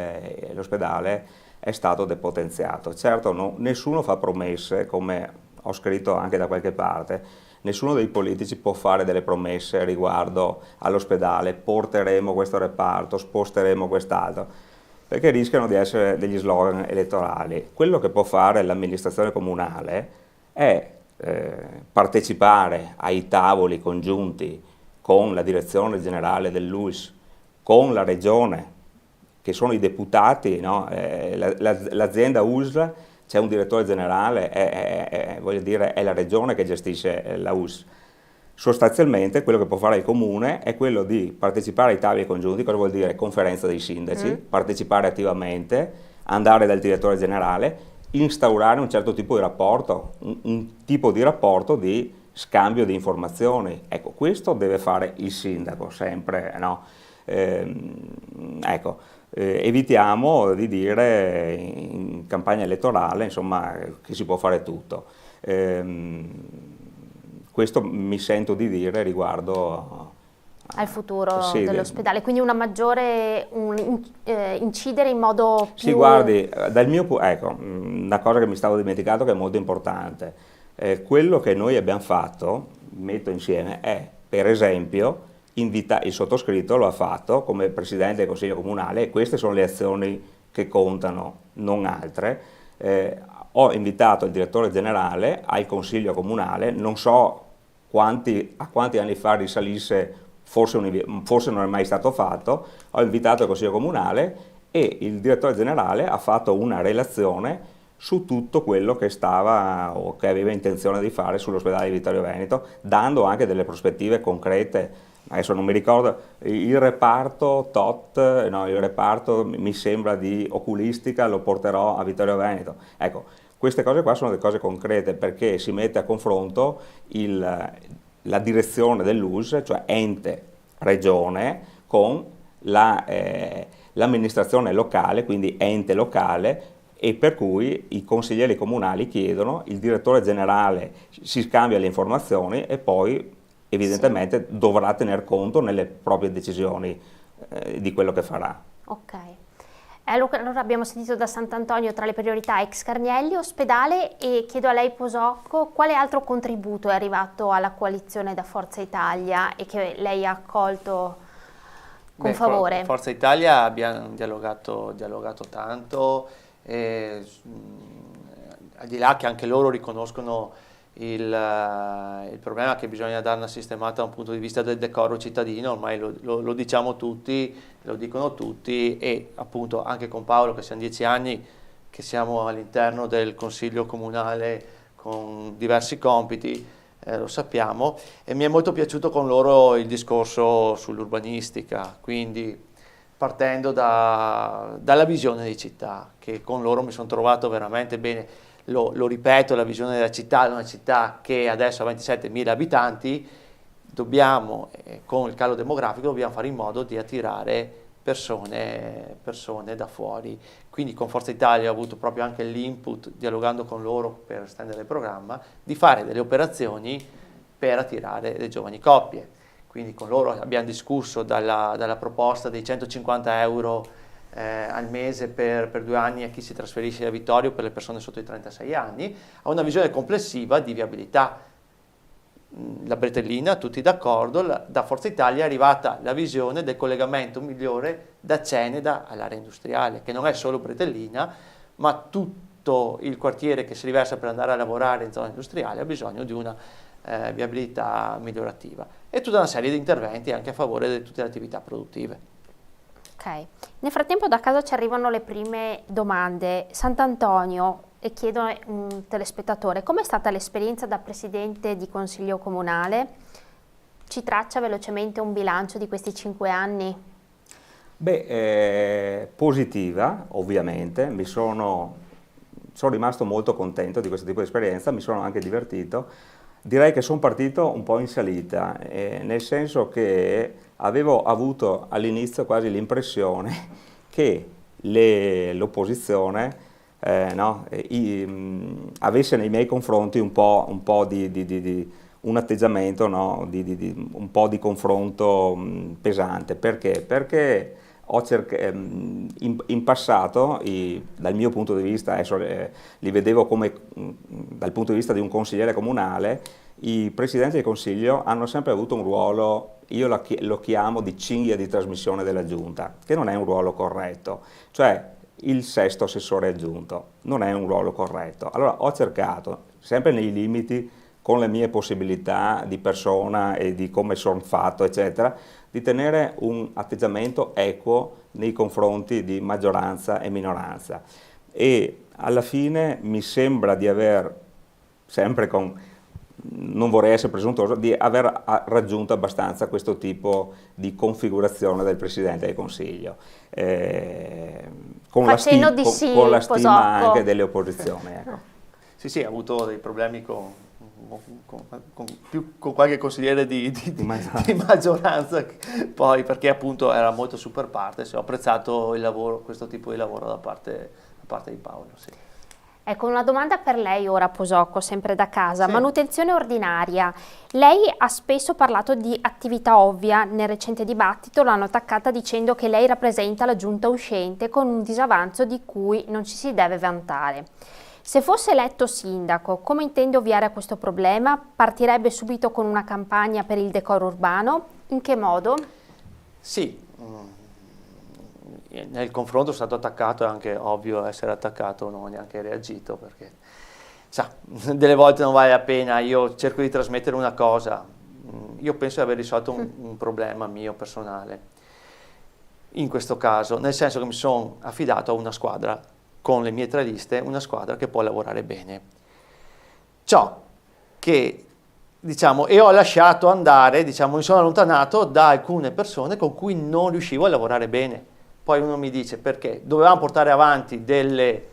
l'ospedale è stato depotenziato. Certo, nessuno fa promesse, come ho scritto anche da qualche parte. Nessuno dei politici può fare delle promesse riguardo all'ospedale, porteremo questo reparto, sposteremo quest'altro, perché rischiano di essere degli slogan elettorali. Quello che può fare l'amministrazione comunale è partecipare ai tavoli congiunti con la direzione generale dell'UIS, con la regione, che sono i deputati, no? L'azienda USL, c'è un direttore generale, voglio dire, è la regione che gestisce la US. Sostanzialmente quello che può fare il comune è quello di partecipare ai tavoli congiunti, cosa vuol dire? Conferenza dei sindaci, partecipare attivamente, andare dal direttore generale, instaurare un certo tipo di rapporto, un tipo di rapporto di scambio di informazioni. Ecco, questo deve fare il sindaco sempre, no? Evitiamo di dire in campagna elettorale, insomma, che si può fare tutto. Questo mi sento di dire riguardo al futuro dell'ospedale, quindi una maggiore incidere in modo più... Sì, guardi, dal mio ecco, una cosa che mi stavo dimenticando che è molto importante, quello che noi abbiamo fatto, metto insieme, è per esempio il sottoscritto lo ha fatto come presidente del Consiglio Comunale e queste sono le azioni che contano, non altre. Ho invitato il direttore generale al Consiglio Comunale, non so a quanti anni fa risalisse, forse non è mai stato fatto, ho invitato il Consiglio Comunale e il direttore generale ha fatto una relazione su tutto quello che stava o che aveva intenzione di fare sull'ospedale di Vittorio Veneto, dando anche delle prospettive concrete. Adesso non mi ricordo, il reparto il reparto mi sembra di oculistica lo porterò a Vittorio Veneto. Ecco, queste cose qua sono delle cose concrete perché si mette a confronto la direzione dell'US, cioè ente regione, con l'amministrazione locale, quindi ente locale, e per cui i consiglieri comunali chiedono, il direttore generale si scambia le informazioni e poi evidentemente dovrà tener conto nelle proprie decisioni di quello che farà. Ok. Allora abbiamo sentito da Sant'Antonio tra le priorità ex Carnielli, ospedale, e chiedo a lei Posocco quale altro contributo è arrivato alla coalizione da Forza Italia e che lei ha accolto con favore. Forza Italia abbiamo dialogato tanto, al di là che anche loro riconoscono il problema che bisogna dare una sistemata da un punto di vista del decoro cittadino, ormai lo diciamo tutti, lo dicono tutti, e appunto anche con Paolo, che siamo 10 anni che siamo all'interno del Consiglio Comunale con diversi compiti, lo sappiamo, e mi è molto piaciuto con loro il discorso sull'urbanistica, quindi partendo dalla visione di città, che con loro mi sono trovato veramente bene. Lo ripeto, la visione della città è una città che adesso ha 27.000 abitanti, dobbiamo, con il calo demografico, dobbiamo fare in modo di attirare persone da fuori. Quindi con Forza Italia ho avuto proprio anche l'input, dialogando con loro per estendere il programma, di fare delle operazioni per attirare le giovani coppie. Quindi con loro abbiamo discusso dalla proposta dei 150 euro al mese per 2 anni a chi si trasferisce a Vittorio per le persone sotto i 36 anni, a una visione complessiva di viabilità. La bretellina, tutti d'accordo, da Forza Italia è arrivata la visione del collegamento migliore da Ceneda all'area industriale, che non è solo bretellina, ma tutto il quartiere che si riversa per andare a lavorare in zona industriale ha bisogno di una viabilità migliorativa, e tutta una serie di interventi anche a favore di tutte le attività produttive. Ok, nel frattempo da casa ci arrivano le prime domande. Sant'Antonio, e chiedo a un telespettatore, com'è stata l'esperienza da presidente di Consiglio Comunale? Ci traccia velocemente un bilancio di questi 5 anni? Beh, positiva, ovviamente, sono rimasto molto contento di questo tipo di esperienza, mi sono anche divertito. Direi che sono partito un po' in salita, nel senso che avevo avuto all'inizio quasi l'impressione che l'opposizione avesse nei miei confronti un po' di un atteggiamento, no? Un po' di confronto pesante. Perché? Perché in passato, dal mio punto di vista, adesso li vedevo come dal punto di vista di un consigliere comunale, i presidenti del Consiglio hanno sempre avuto un ruolo, io lo chiamo di cinghia di trasmissione della Giunta, che non è un ruolo corretto, cioè il sesto assessore aggiunto non è un ruolo corretto. Allora ho cercato, sempre nei limiti, con le mie possibilità di persona e di come sono fatto, eccetera, di tenere un atteggiamento equo nei confronti di maggioranza e minoranza. E alla fine mi sembra di aver, sempre non vorrei essere presuntuoso, di aver raggiunto abbastanza questo tipo di configurazione del Presidente del Consiglio, con la stima anche delle opposizioni. Ecco. Sì, ha avuto dei problemi con qualche consigliere di maggioranza, poi perché appunto era molto super partes. Ho apprezzato il lavoro, questo tipo di lavoro da parte di Paolo. Sì. Ecco, una domanda per lei ora, Posocco, sempre da casa. Sì. Manutenzione ordinaria. Lei ha spesso parlato di attività ovvia, nel recente dibattito l'hanno attaccata dicendo che lei rappresenta la giunta uscente con un disavanzo di cui non ci si deve vantare. Se fosse eletto sindaco, come intende ovviare a questo problema? Partirebbe subito con una campagna per il decoro urbano? In che modo? Sì, nel confronto sono stato attaccato, è anche ovvio essere attaccato, non ho neanche reagito perché delle volte non vale la pena. Io cerco di trasmettere una cosa, io penso di aver risolto un problema mio personale in questo caso, nel senso che mi sono affidato a una squadra con le mie 3 liste, una squadra che può lavorare bene. Ciò che, e ho lasciato andare, mi sono allontanato da alcune persone con cui non riuscivo a lavorare bene. Poi uno mi dice perché dovevamo portare avanti delle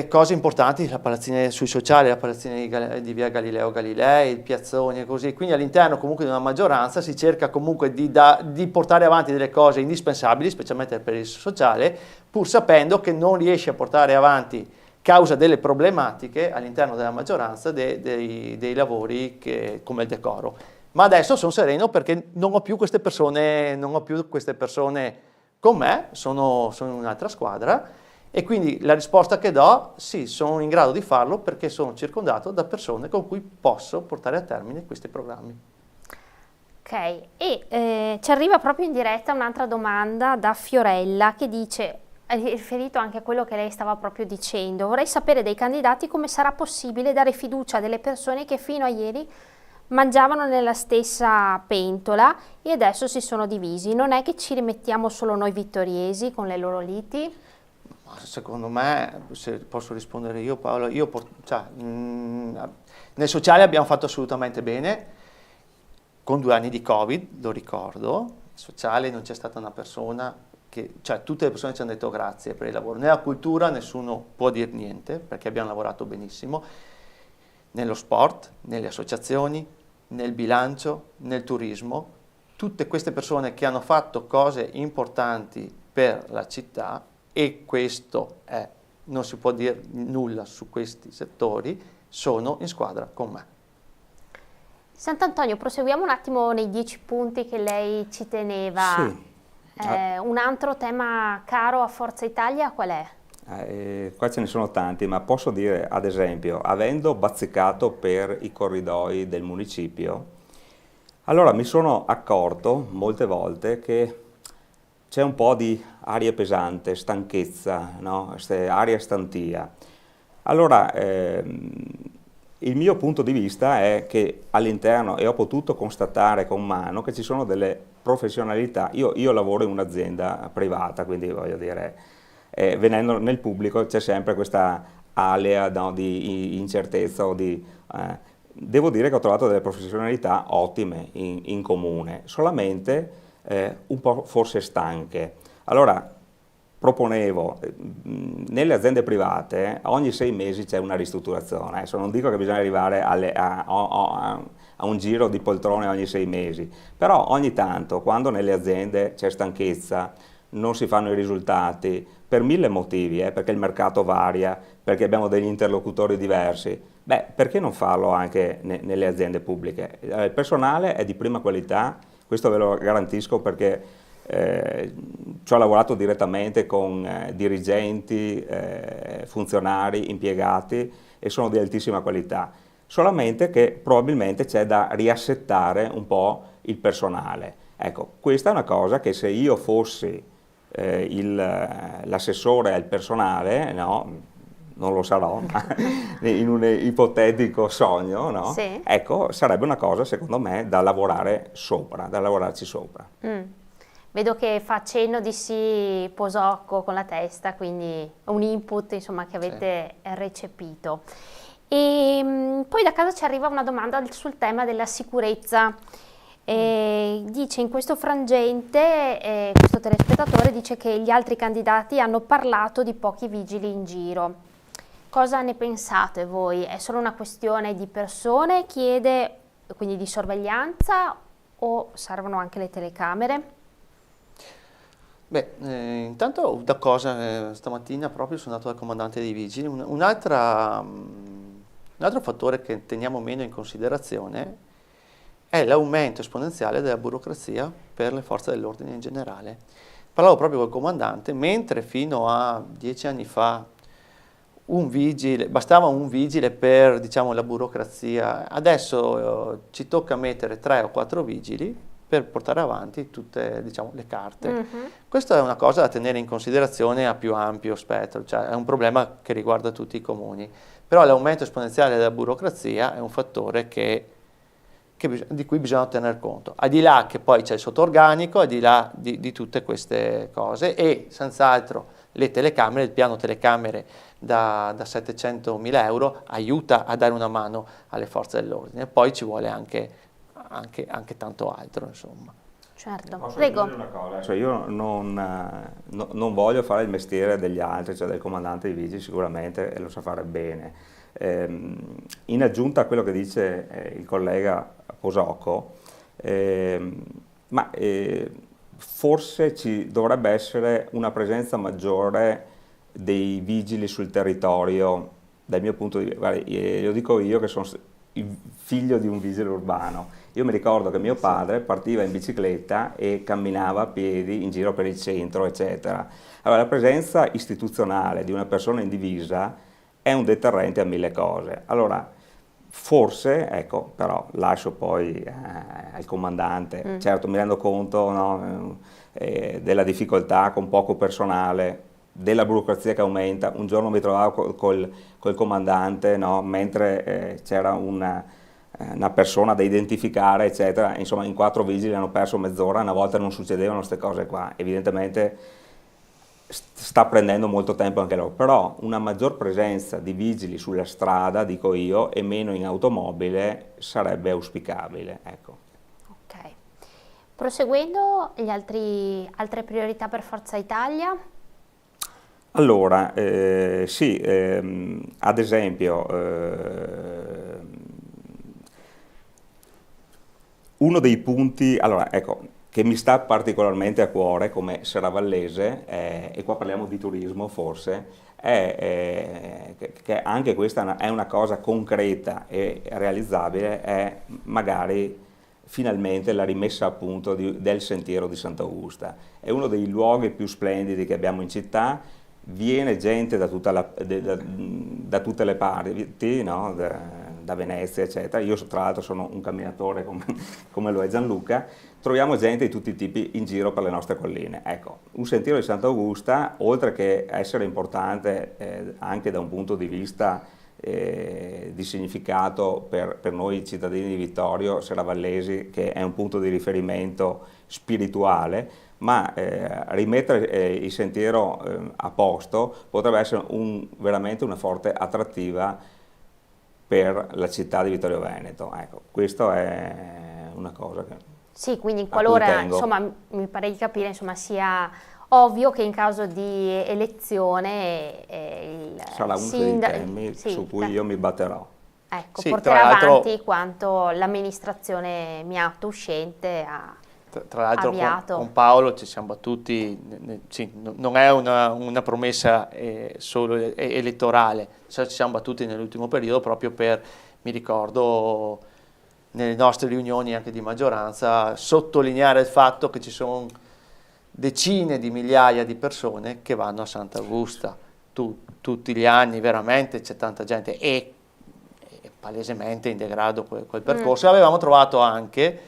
cose importanti, la palazzina sui sociali, la palazzina di via Galileo Galilei, il piazzone e così, quindi all'interno comunque di una maggioranza si cerca comunque di portare avanti delle cose indispensabili, specialmente per il sociale, pur sapendo che non riesce a portare avanti, causa delle problematiche all'interno della maggioranza, dei lavori come il decoro. Ma adesso sono sereno perché non ho più queste persone con me, sono in un'altra squadra e quindi la risposta che do, sì, sono in grado di farlo perché sono circondato da persone con cui posso portare a termine questi programmi. Ok, e ci arriva proprio in diretta un'altra domanda da Fiorella che dice, riferito anche a quello che lei stava proprio dicendo, vorrei sapere dai candidati come sarà possibile dare fiducia a delle persone che fino a ieri mangiavano nella stessa pentola e adesso si sono divisi. Non è che ci rimettiamo solo noi vittoriesi con le loro liti? Secondo me, se posso rispondere io Paolo, nel sociale abbiamo fatto assolutamente bene, con 2 anni di Covid, lo ricordo, nel sociale non c'è stata una persona tutte le persone ci hanno detto grazie per il lavoro. Nella cultura nessuno può dire niente perché abbiamo lavorato benissimo, nello sport, nelle associazioni, nel bilancio, nel turismo, tutte queste persone che hanno fatto cose importanti per la città, e questo non si può dire nulla su questi settori, sono in squadra con me. Sant'Antonio, proseguiamo un attimo nei 10 punti che lei ci teneva. Sì. Un altro tema caro a Forza Italia qual è? Qua ce ne sono tanti, ma posso dire, ad esempio, avendo bazzicato per i corridoi del municipio, allora mi sono accorto molte volte che c'è un po' di aria pesante, stanchezza, no? Aria stantia. Allora, il mio punto di vista è che all'interno, e ho potuto constatare con mano, che ci sono delle professionalità. Io lavoro in un'azienda privata, quindi voglio dire, venendo nel pubblico c'è sempre questa alea, no, di incertezza devo dire che ho trovato delle professionalità ottime in comune, solamente un po' forse stanche. Allora, proponevo, nelle aziende private ogni 6 mesi c'è una ristrutturazione, adesso non dico che bisogna arrivare a un giro di poltrone ogni 6 mesi, però ogni tanto, quando nelle aziende c'è stanchezza, non si fanno i risultati, per 1000 motivi, perché il mercato varia, perché abbiamo degli interlocutori diversi, beh, perché non farlo anche nelle aziende pubbliche? Il personale è di prima qualità, questo ve lo garantisco perché ci ho lavorato direttamente con dirigenti, funzionari, impiegati e sono di altissima qualità, solamente che probabilmente c'è da riassettare un po' il personale. Ecco, questa è una cosa che se io fossi l'assessore al personale, no, non lo sarò, ma in un ipotetico sogno, no? Sì. Ecco, sarebbe una cosa secondo me da lavorare sopra, da lavorarci sopra. Vedo che fa cenno di sì Posocco con la testa, quindi un input insomma che avete recepito. E poi da casa ci arriva una domanda sul tema della sicurezza. Dice in questo frangente, questo telespettatore dice che gli altri candidati hanno parlato di pochi vigili in giro. Cosa ne pensate voi? È solo una questione di persone, chiede, quindi di sorveglianza, o servono anche le telecamere? Beh, intanto da cosa stamattina proprio sono andato dal comandante dei vigili. Un altro fattore che teniamo meno in considerazione è l'aumento esponenziale della burocrazia per le forze dell'ordine in generale. Parlavo proprio col comandante, mentre fino a 10 anni fa bastava un vigile per, diciamo, la burocrazia, adesso ci tocca mettere 3 o 4 vigili per portare avanti tutte, diciamo, le carte. Questa è una cosa da tenere in considerazione a più ampio spettro, cioè è un problema che riguarda tutti i comuni, però l'aumento esponenziale della burocrazia è un fattore di cui bisogna tener conto, al di là che poi c'è il sottorganico, al di là di tutte queste cose, e senz'altro le telecamere, il piano telecamere da 700.000 euro aiuta a dare una mano alle forze dell'ordine, poi ci vuole anche tanto altro, insomma. Certo, Posso prego. aggiungere una cosa? Cioè io non voglio fare il mestiere degli altri, cioè del comandante dei vigili sicuramente, e lo sa fare bene. In aggiunta a quello che dice il collega Posocco, forse ci dovrebbe essere una presenza maggiore dei vigili sul territorio, dal mio punto di vista. Guarda, lo dico io che sono il figlio di un vigile urbano. Io mi ricordo che mio padre partiva in bicicletta e camminava a piedi in giro per il centro, eccetera. Allora, la presenza istituzionale di una persona in divisa è un deterrente a 1000 cose. Allora, forse, ecco, però lascio poi al comandante, certo mi rendo conto, no, della difficoltà con poco personale, della burocrazia che aumenta. Un giorno mi trovavo col comandante, no, mentre c'era una persona da identificare, eccetera, insomma in 4 vigili hanno perso mezz'ora, una volta non succedevano queste cose qua, evidentemente sta prendendo molto tempo anche loro, però una maggior presenza di vigili sulla strada, dico io, e meno in automobile sarebbe auspicabile, ecco. Ok. Proseguendo, altre priorità per Forza Italia? Allora, sì, ad esempio, uno dei punti, allora, ecco, che mi sta particolarmente a cuore come seravallese, e qua parliamo di turismo forse, è che anche questa è una cosa concreta e realizzabile, è magari finalmente la rimessa a punto del sentiero di Sant'Augusta. È uno dei luoghi più splendidi che abbiamo in città, viene gente da tutte le parti, no? Da Venezia, eccetera. Io tra l'altro sono un camminatore come lo è Gianluca, troviamo gente di tutti i tipi in giro per le nostre colline. Ecco, un sentiero di Sant'Augusta, oltre che essere importante anche da un punto di vista di significato per noi cittadini di Vittorio, seravallesi, che è un punto di riferimento spirituale, ma rimettere il sentiero a posto potrebbe essere veramente una forte attrattiva per la città di Vittorio Veneto. Ecco, questo è una cosa che... Sì, quindi qualora, insomma, mi pare di capire, insomma, sia Ovvio che in caso di elezione il sarà uno dei temi su cui io mi batterò. Ecco, Sì, porterà tra l'altro, avanti quanto l'amministrazione Miato uscente ha tra l'altro avviato. con Paolo ci siamo battuti, sì, non è una promessa solo elettorale, cioè ci siamo battuti nell'ultimo periodo proprio per, mi ricordo, nelle nostre riunioni anche di maggioranza, sottolineare il fatto che ci sono decine di migliaia di persone che vanno a Sant'Augusta tutti gli anni, veramente c'è tanta gente e palesemente in degrado quel percorso. Avevamo trovato anche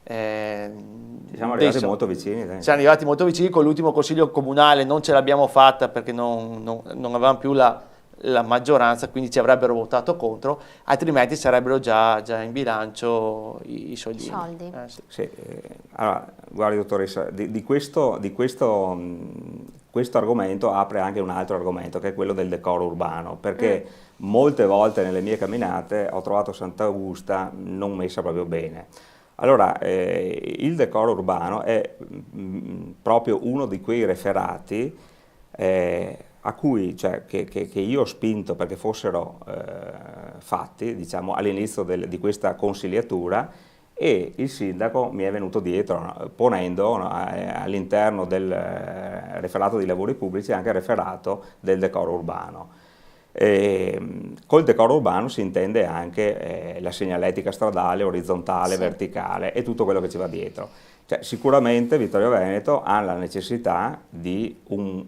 ci siamo arrivati molto vicini. Siamo arrivati molto vicini, con l'ultimo consiglio comunale non ce l'abbiamo fatta perché non avevamo più la maggioranza, quindi ci avrebbero votato contro, altrimenti sarebbero già in bilancio i soldini. Sì. Sì, allora, guardi dottoressa, questo argomento apre anche un altro argomento, che è quello del decoro urbano, perché molte volte nelle mie camminate ho trovato Sant'Augusta non messa proprio bene. Allora, il decoro urbano è proprio uno di quei referati a cui, cioè, che io ho spinto perché fossero fatti, diciamo, all'inizio di questa consigliatura, e il sindaco mi è venuto dietro ponendo all'interno del referato di lavori pubblici anche il referato del decoro urbano. Col decoro urbano si intende anche la segnaletica stradale, orizzontale, verticale e tutto quello che ci va dietro. Cioè, sicuramente Vittorio Veneto ha la necessità di un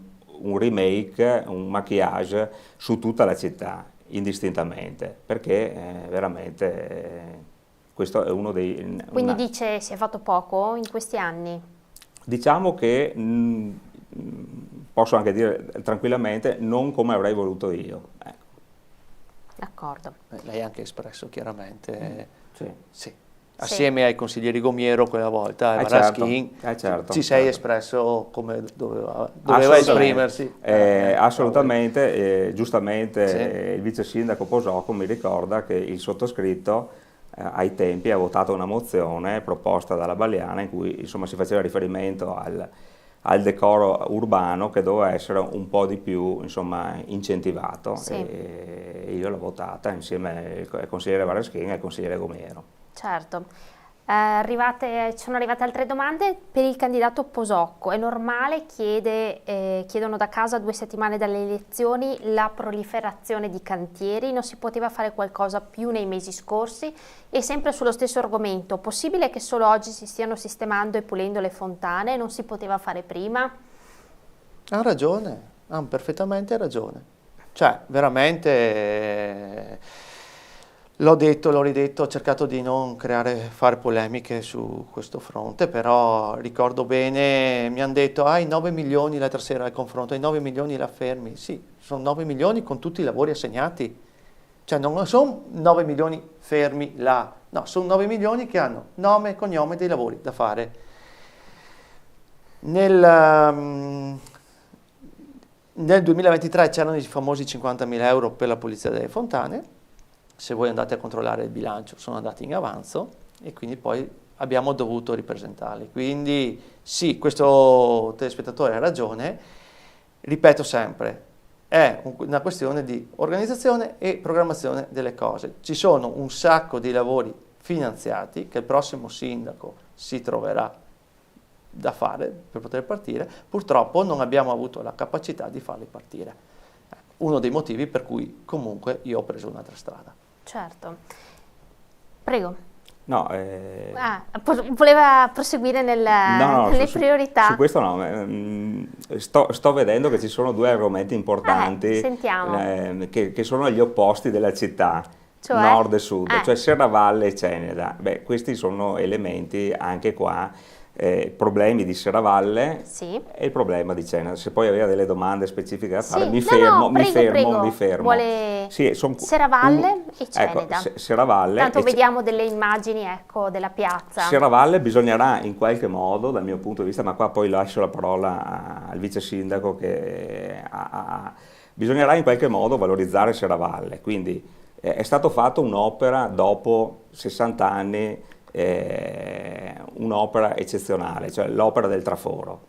remake, un maquillage su tutta la città, indistintamente, perché veramente questo è uno dei... Quindi dice si è fatto poco in questi anni? Diciamo che posso anche dire tranquillamente non come avrei voluto io. Ecco. D'accordo. Lei ha anche espresso chiaramente, Sì. assieme ai consiglieri Gomiero quella volta, e Maraschin, ci sei espresso come doveva esprimersi. Assolutamente, giustamente il vice sindaco Posocco mi ricorda che il sottoscritto ai tempi ha votato una mozione proposta dalla Baliana in cui insomma si faceva riferimento al decoro urbano che doveva essere un po' di più insomma incentivato, e io l'ho votata insieme al consigliere Maraschin e al consigliere Gomiero. Certo. Sono arrivate altre domande per il candidato Posocco. È normale, chiedono da casa a 2 settimane dalle elezioni, la proliferazione di cantieri? Non si poteva fare qualcosa più nei mesi scorsi? E sempre sullo stesso argomento, possibile che solo oggi si stiano sistemando e pulendo le fontane? Non si poteva fare prima? Ha ragione, ha perfettamente ragione. Cioè, veramente... L'ho detto, l'ho ridetto, ho cercato di non fare polemiche su questo fronte, però ricordo bene, mi hanno detto, hai 9 milioni l'altra sera al confronto, hai 9 milioni la fermi. Sì, sono 9 milioni con tutti i lavori assegnati. Cioè non sono 9 milioni fermi là, no, sono 9 milioni che hanno nome e cognome dei lavori da fare. Nel 2023 c'erano i famosi 50.000 euro per la pulizia delle fontane. Se voi andate a controllare il bilancio sono andati in avanzo e quindi poi abbiamo dovuto ripresentarli. Quindi sì, questo telespettatore ha ragione, ripeto sempre, è una questione di organizzazione e programmazione delle cose. Ci sono un sacco di lavori finanziati che il prossimo sindaco si troverà da fare per poter partire, purtroppo non abbiamo avuto la capacità di farli partire. Uno dei motivi per cui comunque io ho preso un'altra strada. Certo. Prego. No, voleva proseguire nelle priorità? Su questo no, sto vedendo che ci sono 2 argomenti importanti che sono gli opposti della città, cioè? Nord e Sud, cioè Serravalle e Ceneda. Beh, questi sono elementi anche qua. Problemi di Serravalle e il problema di Ceneda. Se poi aveva delle domande specifiche da fare, mi fermo. Serravalle e Ceneda. Ecco, Serravalle. Tanto vediamo delle immagini, ecco, della piazza. Serravalle bisognerà in qualche modo, dal mio punto di vista, ma qua poi lascio la parola al vice sindaco, bisognerà in qualche modo valorizzare Serravalle. Quindi è stato fatto un'opera dopo 60 anni, un'opera eccezionale, cioè l'opera del traforo.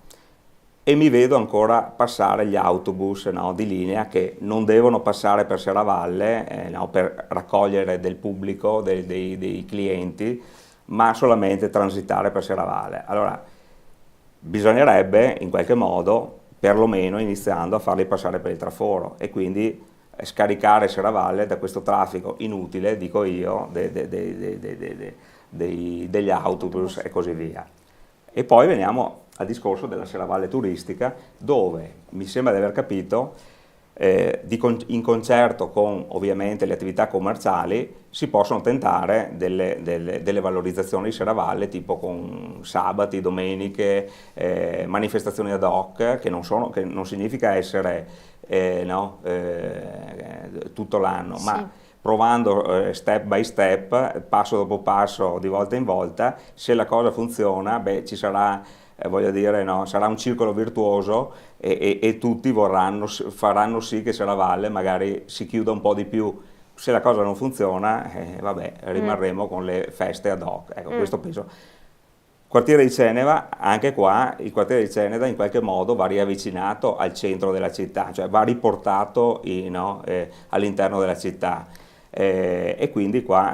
e mi vedo ancora passare gli autobus, no, di linea che non devono passare per Serravalle, no, per raccogliere del pubblico, dei clienti, ma solamente transitare per Serravalle. Allora, bisognerebbe in qualche modo, perlomeno iniziando a farli passare per il traforo e quindi scaricare Serravalle da questo traffico inutile, dico io, degli autobus e così via. E poi veniamo al discorso della Serravalle turistica, dove mi sembra di aver capito, in concerto con ovviamente le attività commerciali, si possono tentare delle valorizzazioni di Serravalle, tipo con sabati, domeniche, manifestazioni ad hoc, che non significa essere tutto l'anno, Sì. ma provando step by step, passo dopo passo, di volta in volta. Se la cosa funziona, beh, ci sarà, voglio dire, no, sarà un circolo virtuoso e tutti faranno sì che Serravalle magari si chiuda un po' di più. Se la cosa non funziona, vabbè, rimarremo con le feste ad hoc. Ecco, questo penso. Quartiere di Ceneda, anche qua il quartiere di Ceneda in qualche modo va riavvicinato al centro della città, cioè va riportato all'interno della città. E quindi qua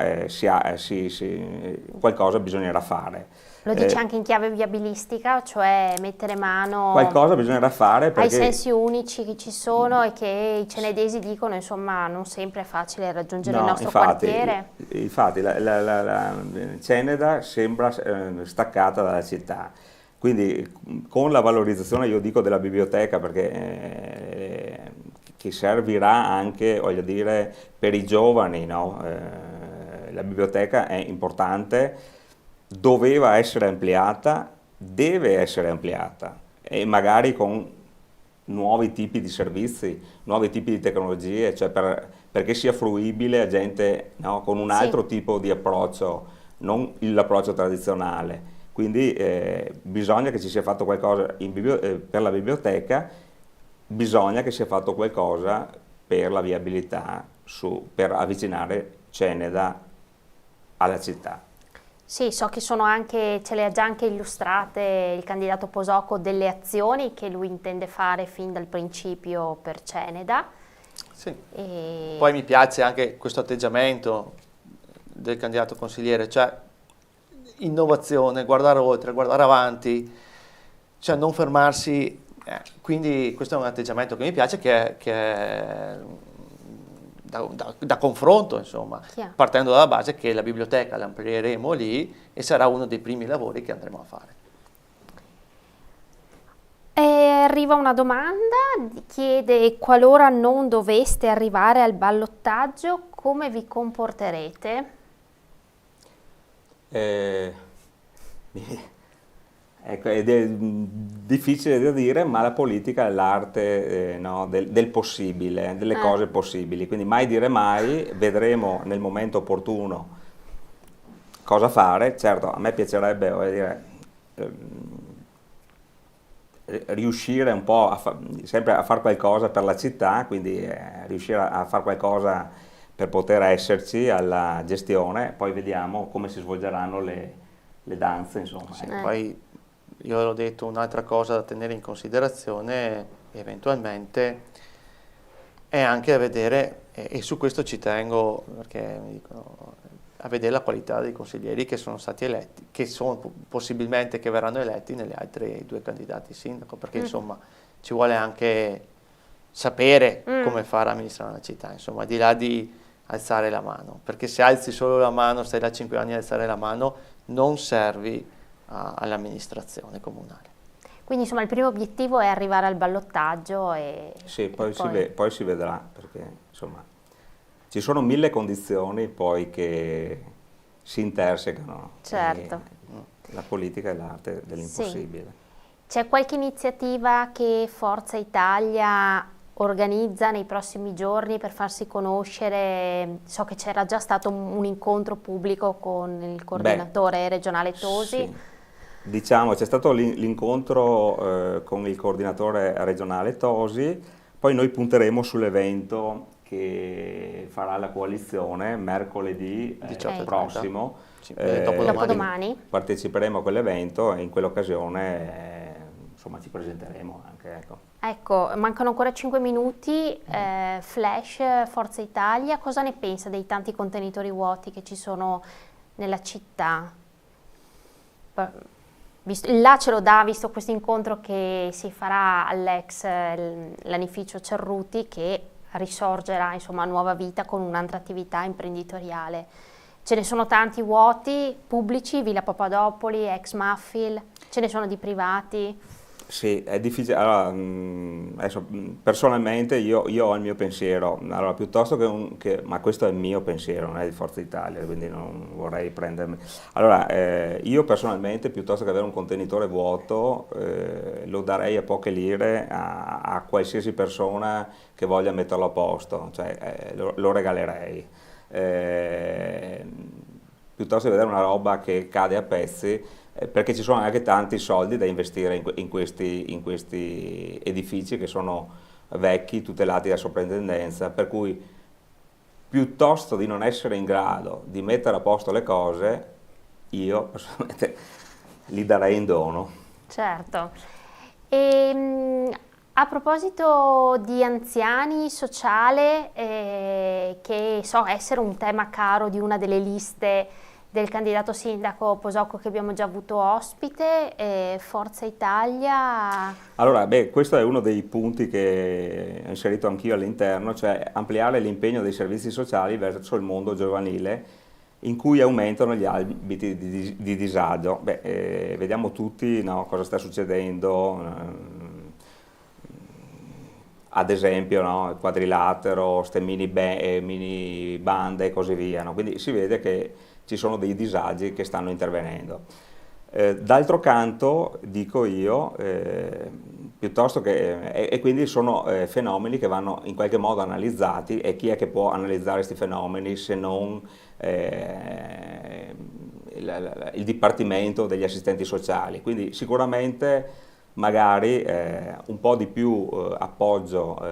qualcosa bisognerà fare. Lo dice anche in chiave viabilistica, cioè mettere mano Qualcosa bisognerà fare ai perché sensi unici che ci sono e che i cenedesi dicono, insomma, non sempre è facile raggiungere il nostro quartiere. Infatti la Ceneda sembra staccata dalla città, quindi con la valorizzazione, io dico, della biblioteca, perché che servirà anche, voglio dire, per i giovani, no? La biblioteca è importante, doveva essere ampliata, deve essere ampliata e magari con nuovi tipi di servizi, nuovi tipi di tecnologie, cioè perché sia fruibile a gente, no, con un altro tipo di approccio, non l'approccio tradizionale. Quindi bisogna che ci sia fatto qualcosa per la biblioteca, bisogna che sia fatto qualcosa per la viabilità, per avvicinare Ceneda alla città. Sì, so che ce le ha già anche illustrate il candidato Posocco, delle azioni che lui intende fare fin dal principio per Ceneda. Sì. Poi mi piace anche questo atteggiamento del candidato consigliere, cioè innovazione, guardare oltre, guardare avanti, cioè non fermarsi. Quindi questo è un atteggiamento che mi piace, che è da confronto, insomma, partendo dalla base che la biblioteca la amplieremo lì e sarà uno dei primi lavori che andremo a fare. Arriva una domanda, chiede: qualora non doveste arrivare al ballottaggio, come vi comporterete? Ecco, è difficile da dire, ma la politica è l'arte del possibile, delle cose possibili, quindi mai dire mai, vedremo nel momento opportuno cosa fare. Certo, a me piacerebbe, voglio dire, riuscire un po' sempre a fare qualcosa per la città, quindi riuscire a fare qualcosa per poter esserci alla gestione, poi vediamo come si svolgeranno le danze, insomma. Sì, poi io l'ho detto, un'altra cosa da tenere in considerazione eventualmente è anche a vedere, e su questo ci tengo perché mi dicono, a vedere la qualità dei consiglieri che sono stati eletti, che sono possibilmente che verranno eletti nelle altre due candidati sindaco, perché insomma ci vuole anche sapere come fare a amministrare una città, insomma, al di là di alzare la mano, perché se alzi solo la mano, stai da 5 anni a alzare la mano, non servi all'amministrazione comunale. Quindi insomma il primo obiettivo è arrivare al ballottaggio sì, poi si vedrà, perché insomma ci sono 1000 condizioni poi che si intersecano. Certo. La politica è l'arte dell'impossibile. Sì. C'è qualche iniziativa che Forza Italia organizza nei prossimi giorni per farsi conoscere? So che c'era già stato un incontro pubblico con il coordinatore regionale Tosi. Sì. Diciamo, c'è stato l'incontro con il coordinatore regionale Tosi, poi noi punteremo sull'evento che farà la coalizione mercoledì 18 prossimo. Dopodomani. Parteciperemo a quell'evento e in quell'occasione insomma ci presenteremo anche, ecco. Ecco, mancano ancora 5 minuti, Flash, Forza Italia, cosa ne pensa dei tanti contenitori vuoti che ci sono nella città? Là ce lo dà, visto questo incontro che si farà all'ex lanificio Cerruti, che risorgerà insomma a nuova vita con un'altra attività imprenditoriale. Ce ne sono tanti vuoti pubblici, Villa Papadopoli, ex Maffil, ce ne sono di privati. Sì, è difficile. Allora, adesso, personalmente io ho il mio pensiero, allora, piuttosto ma questo è il mio pensiero, non è di Forza Italia, quindi non vorrei prendermi. Allora, io personalmente, piuttosto che avere un contenitore vuoto, lo darei a poche lire a qualsiasi persona che voglia metterlo a posto, cioè lo regalerei. Piuttosto che vedere una roba che cade a pezzi, perché ci sono anche tanti soldi da investire in questi edifici che sono vecchi, tutelati da soprintendenza, per cui piuttosto di non essere in grado di mettere a posto le cose, io personalmente li darei in dono. Certo. A proposito di anziani, sociale, che so essere un tema caro di una delle liste del candidato sindaco Posocco che abbiamo già avuto ospite, Forza Italia. Allora, questo è uno dei punti che ho inserito anch'io all'interno, cioè ampliare l'impegno dei servizi sociali verso il mondo giovanile, in cui aumentano gli ambiti di disagio. Vediamo tutti, no, cosa sta succedendo. Ad esempio, no, il quadrilatero, ste mini bande e così via, no? Quindi si vede che ci sono dei disagi che stanno intervenendo. D'altro canto, dico io, piuttosto che, e quindi sono fenomeni che vanno in qualche modo analizzati, e chi è che può analizzare questi fenomeni se non il Dipartimento degli assistenti sociali? Quindi sicuramente magari un po' di più appoggio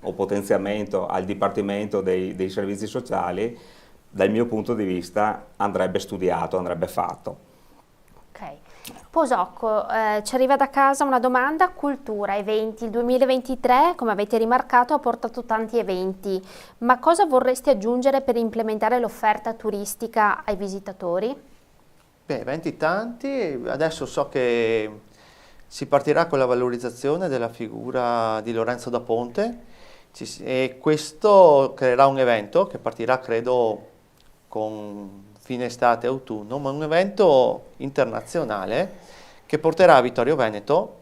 o potenziamento al Dipartimento dei servizi sociali, dal mio punto di vista andrebbe studiato, andrebbe fatto. Ok. Posocco, ci arriva da casa una domanda: cultura, eventi. Il 2023, come avete rimarcato, ha portato tanti eventi, ma cosa vorresti aggiungere per implementare l'offerta turistica ai visitatori? Eventi tanti, adesso so che si partirà con la valorizzazione della figura di Lorenzo da Ponte e questo creerà un evento che partirà credo con fine estate e autunno, ma un evento internazionale che porterà a Vittorio Veneto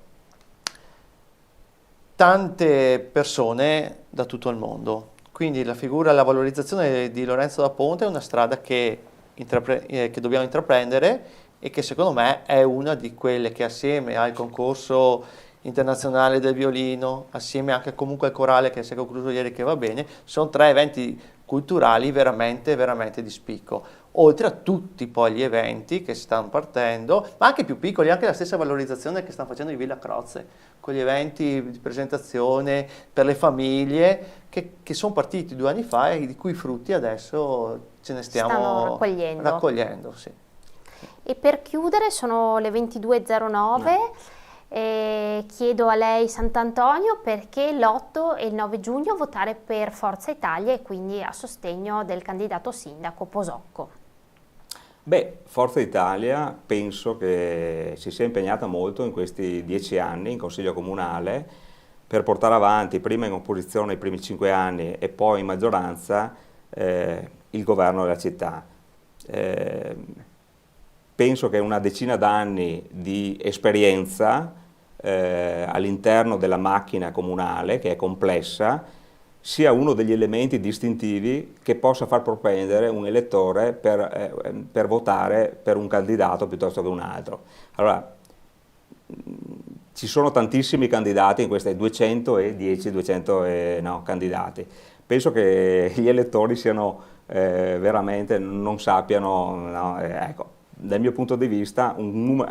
tante persone da tutto il mondo. Quindi la valorizzazione di Lorenzo da Ponte è una strada che dobbiamo intraprendere e che secondo me è una di quelle che, assieme al concorso internazionale del violino, assieme anche comunque al corale che si è concluso ieri, che va bene, sono 3 eventi culturali veramente, veramente di spicco, oltre a tutti poi gli eventi che stanno partendo, ma anche più piccoli, anche la stessa valorizzazione che stanno facendo i Villa Croce, con gli eventi di presentazione per le famiglie che sono partiti 2 anni fa e di cui frutti adesso ce ne stiamo raccogliendo, sì. E per chiudere, sono le 22:09, chiedo a lei, Sant'Antonio, perché l'8 e il 9 giugno votare per Forza Italia e quindi a sostegno del candidato sindaco Posocco? Forza Italia penso che si sia impegnata molto in questi 10 anni in Consiglio Comunale per portare avanti, prima in opposizione i primi 5 anni e poi in maggioranza, il governo della città. Penso che una decina d'anni di esperienza all'interno della macchina comunale, che è complessa, sia uno degli elementi distintivi che possa far propendere un elettore per votare per un candidato piuttosto che un altro. Allora, ci sono tantissimi candidati in queste 210 candidati. Penso che gli elettori siano veramente, non sappiano, no, ecco. Dal mio punto di vista un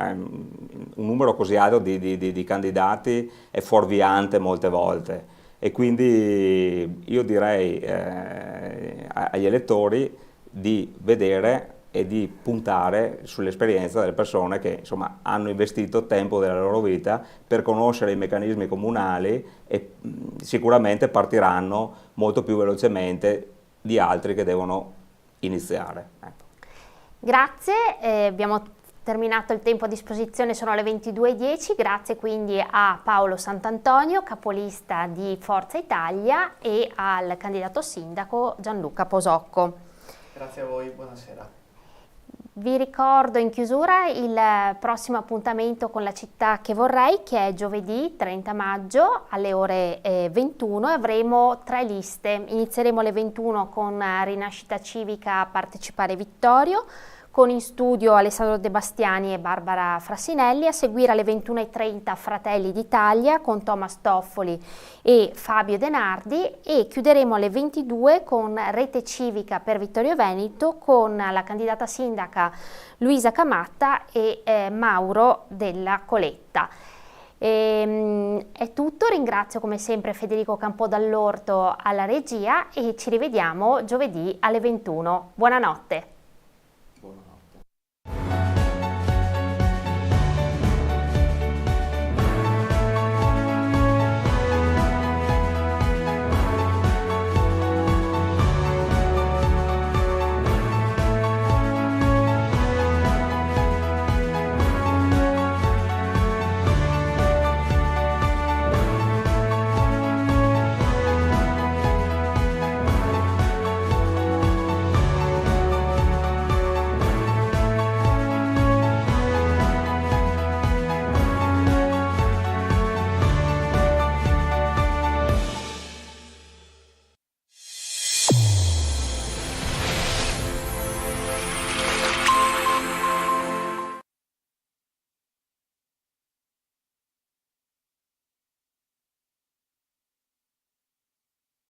numero così alto di candidati è fuorviante molte volte, e quindi io direi agli elettori di vedere e di puntare sull'esperienza delle persone che insomma hanno investito tempo della loro vita per conoscere i meccanismi comunali e sicuramente partiranno molto più velocemente di altri che devono iniziare. Ecco. Grazie, abbiamo terminato il tempo a disposizione, sono le 22:10, grazie quindi a Paolo Sant'Antonio, capolista di Forza Italia, e al candidato sindaco Gianluca Posocco. Grazie a voi, buonasera. Vi ricordo in chiusura il prossimo appuntamento con la città che vorrei, che è giovedì 30 maggio alle ore 21. Avremo 3 liste. Inizieremo alle 21 con Rinascita Civica Partecipare Vittorio, con in studio Alessandro De Bastiani e Barbara Frassinelli, a seguire alle 21:30 Fratelli d'Italia con Thomas Toffoli e Fabio Denardi, e chiuderemo alle 22 con Rete Civica per Vittorio Veneto con la candidata sindaca Luisa Camatta e Mauro Della Coletta. È tutto, ringrazio come sempre Federico Campodall'Orto alla regia e ci rivediamo giovedì alle 21. Buonanotte.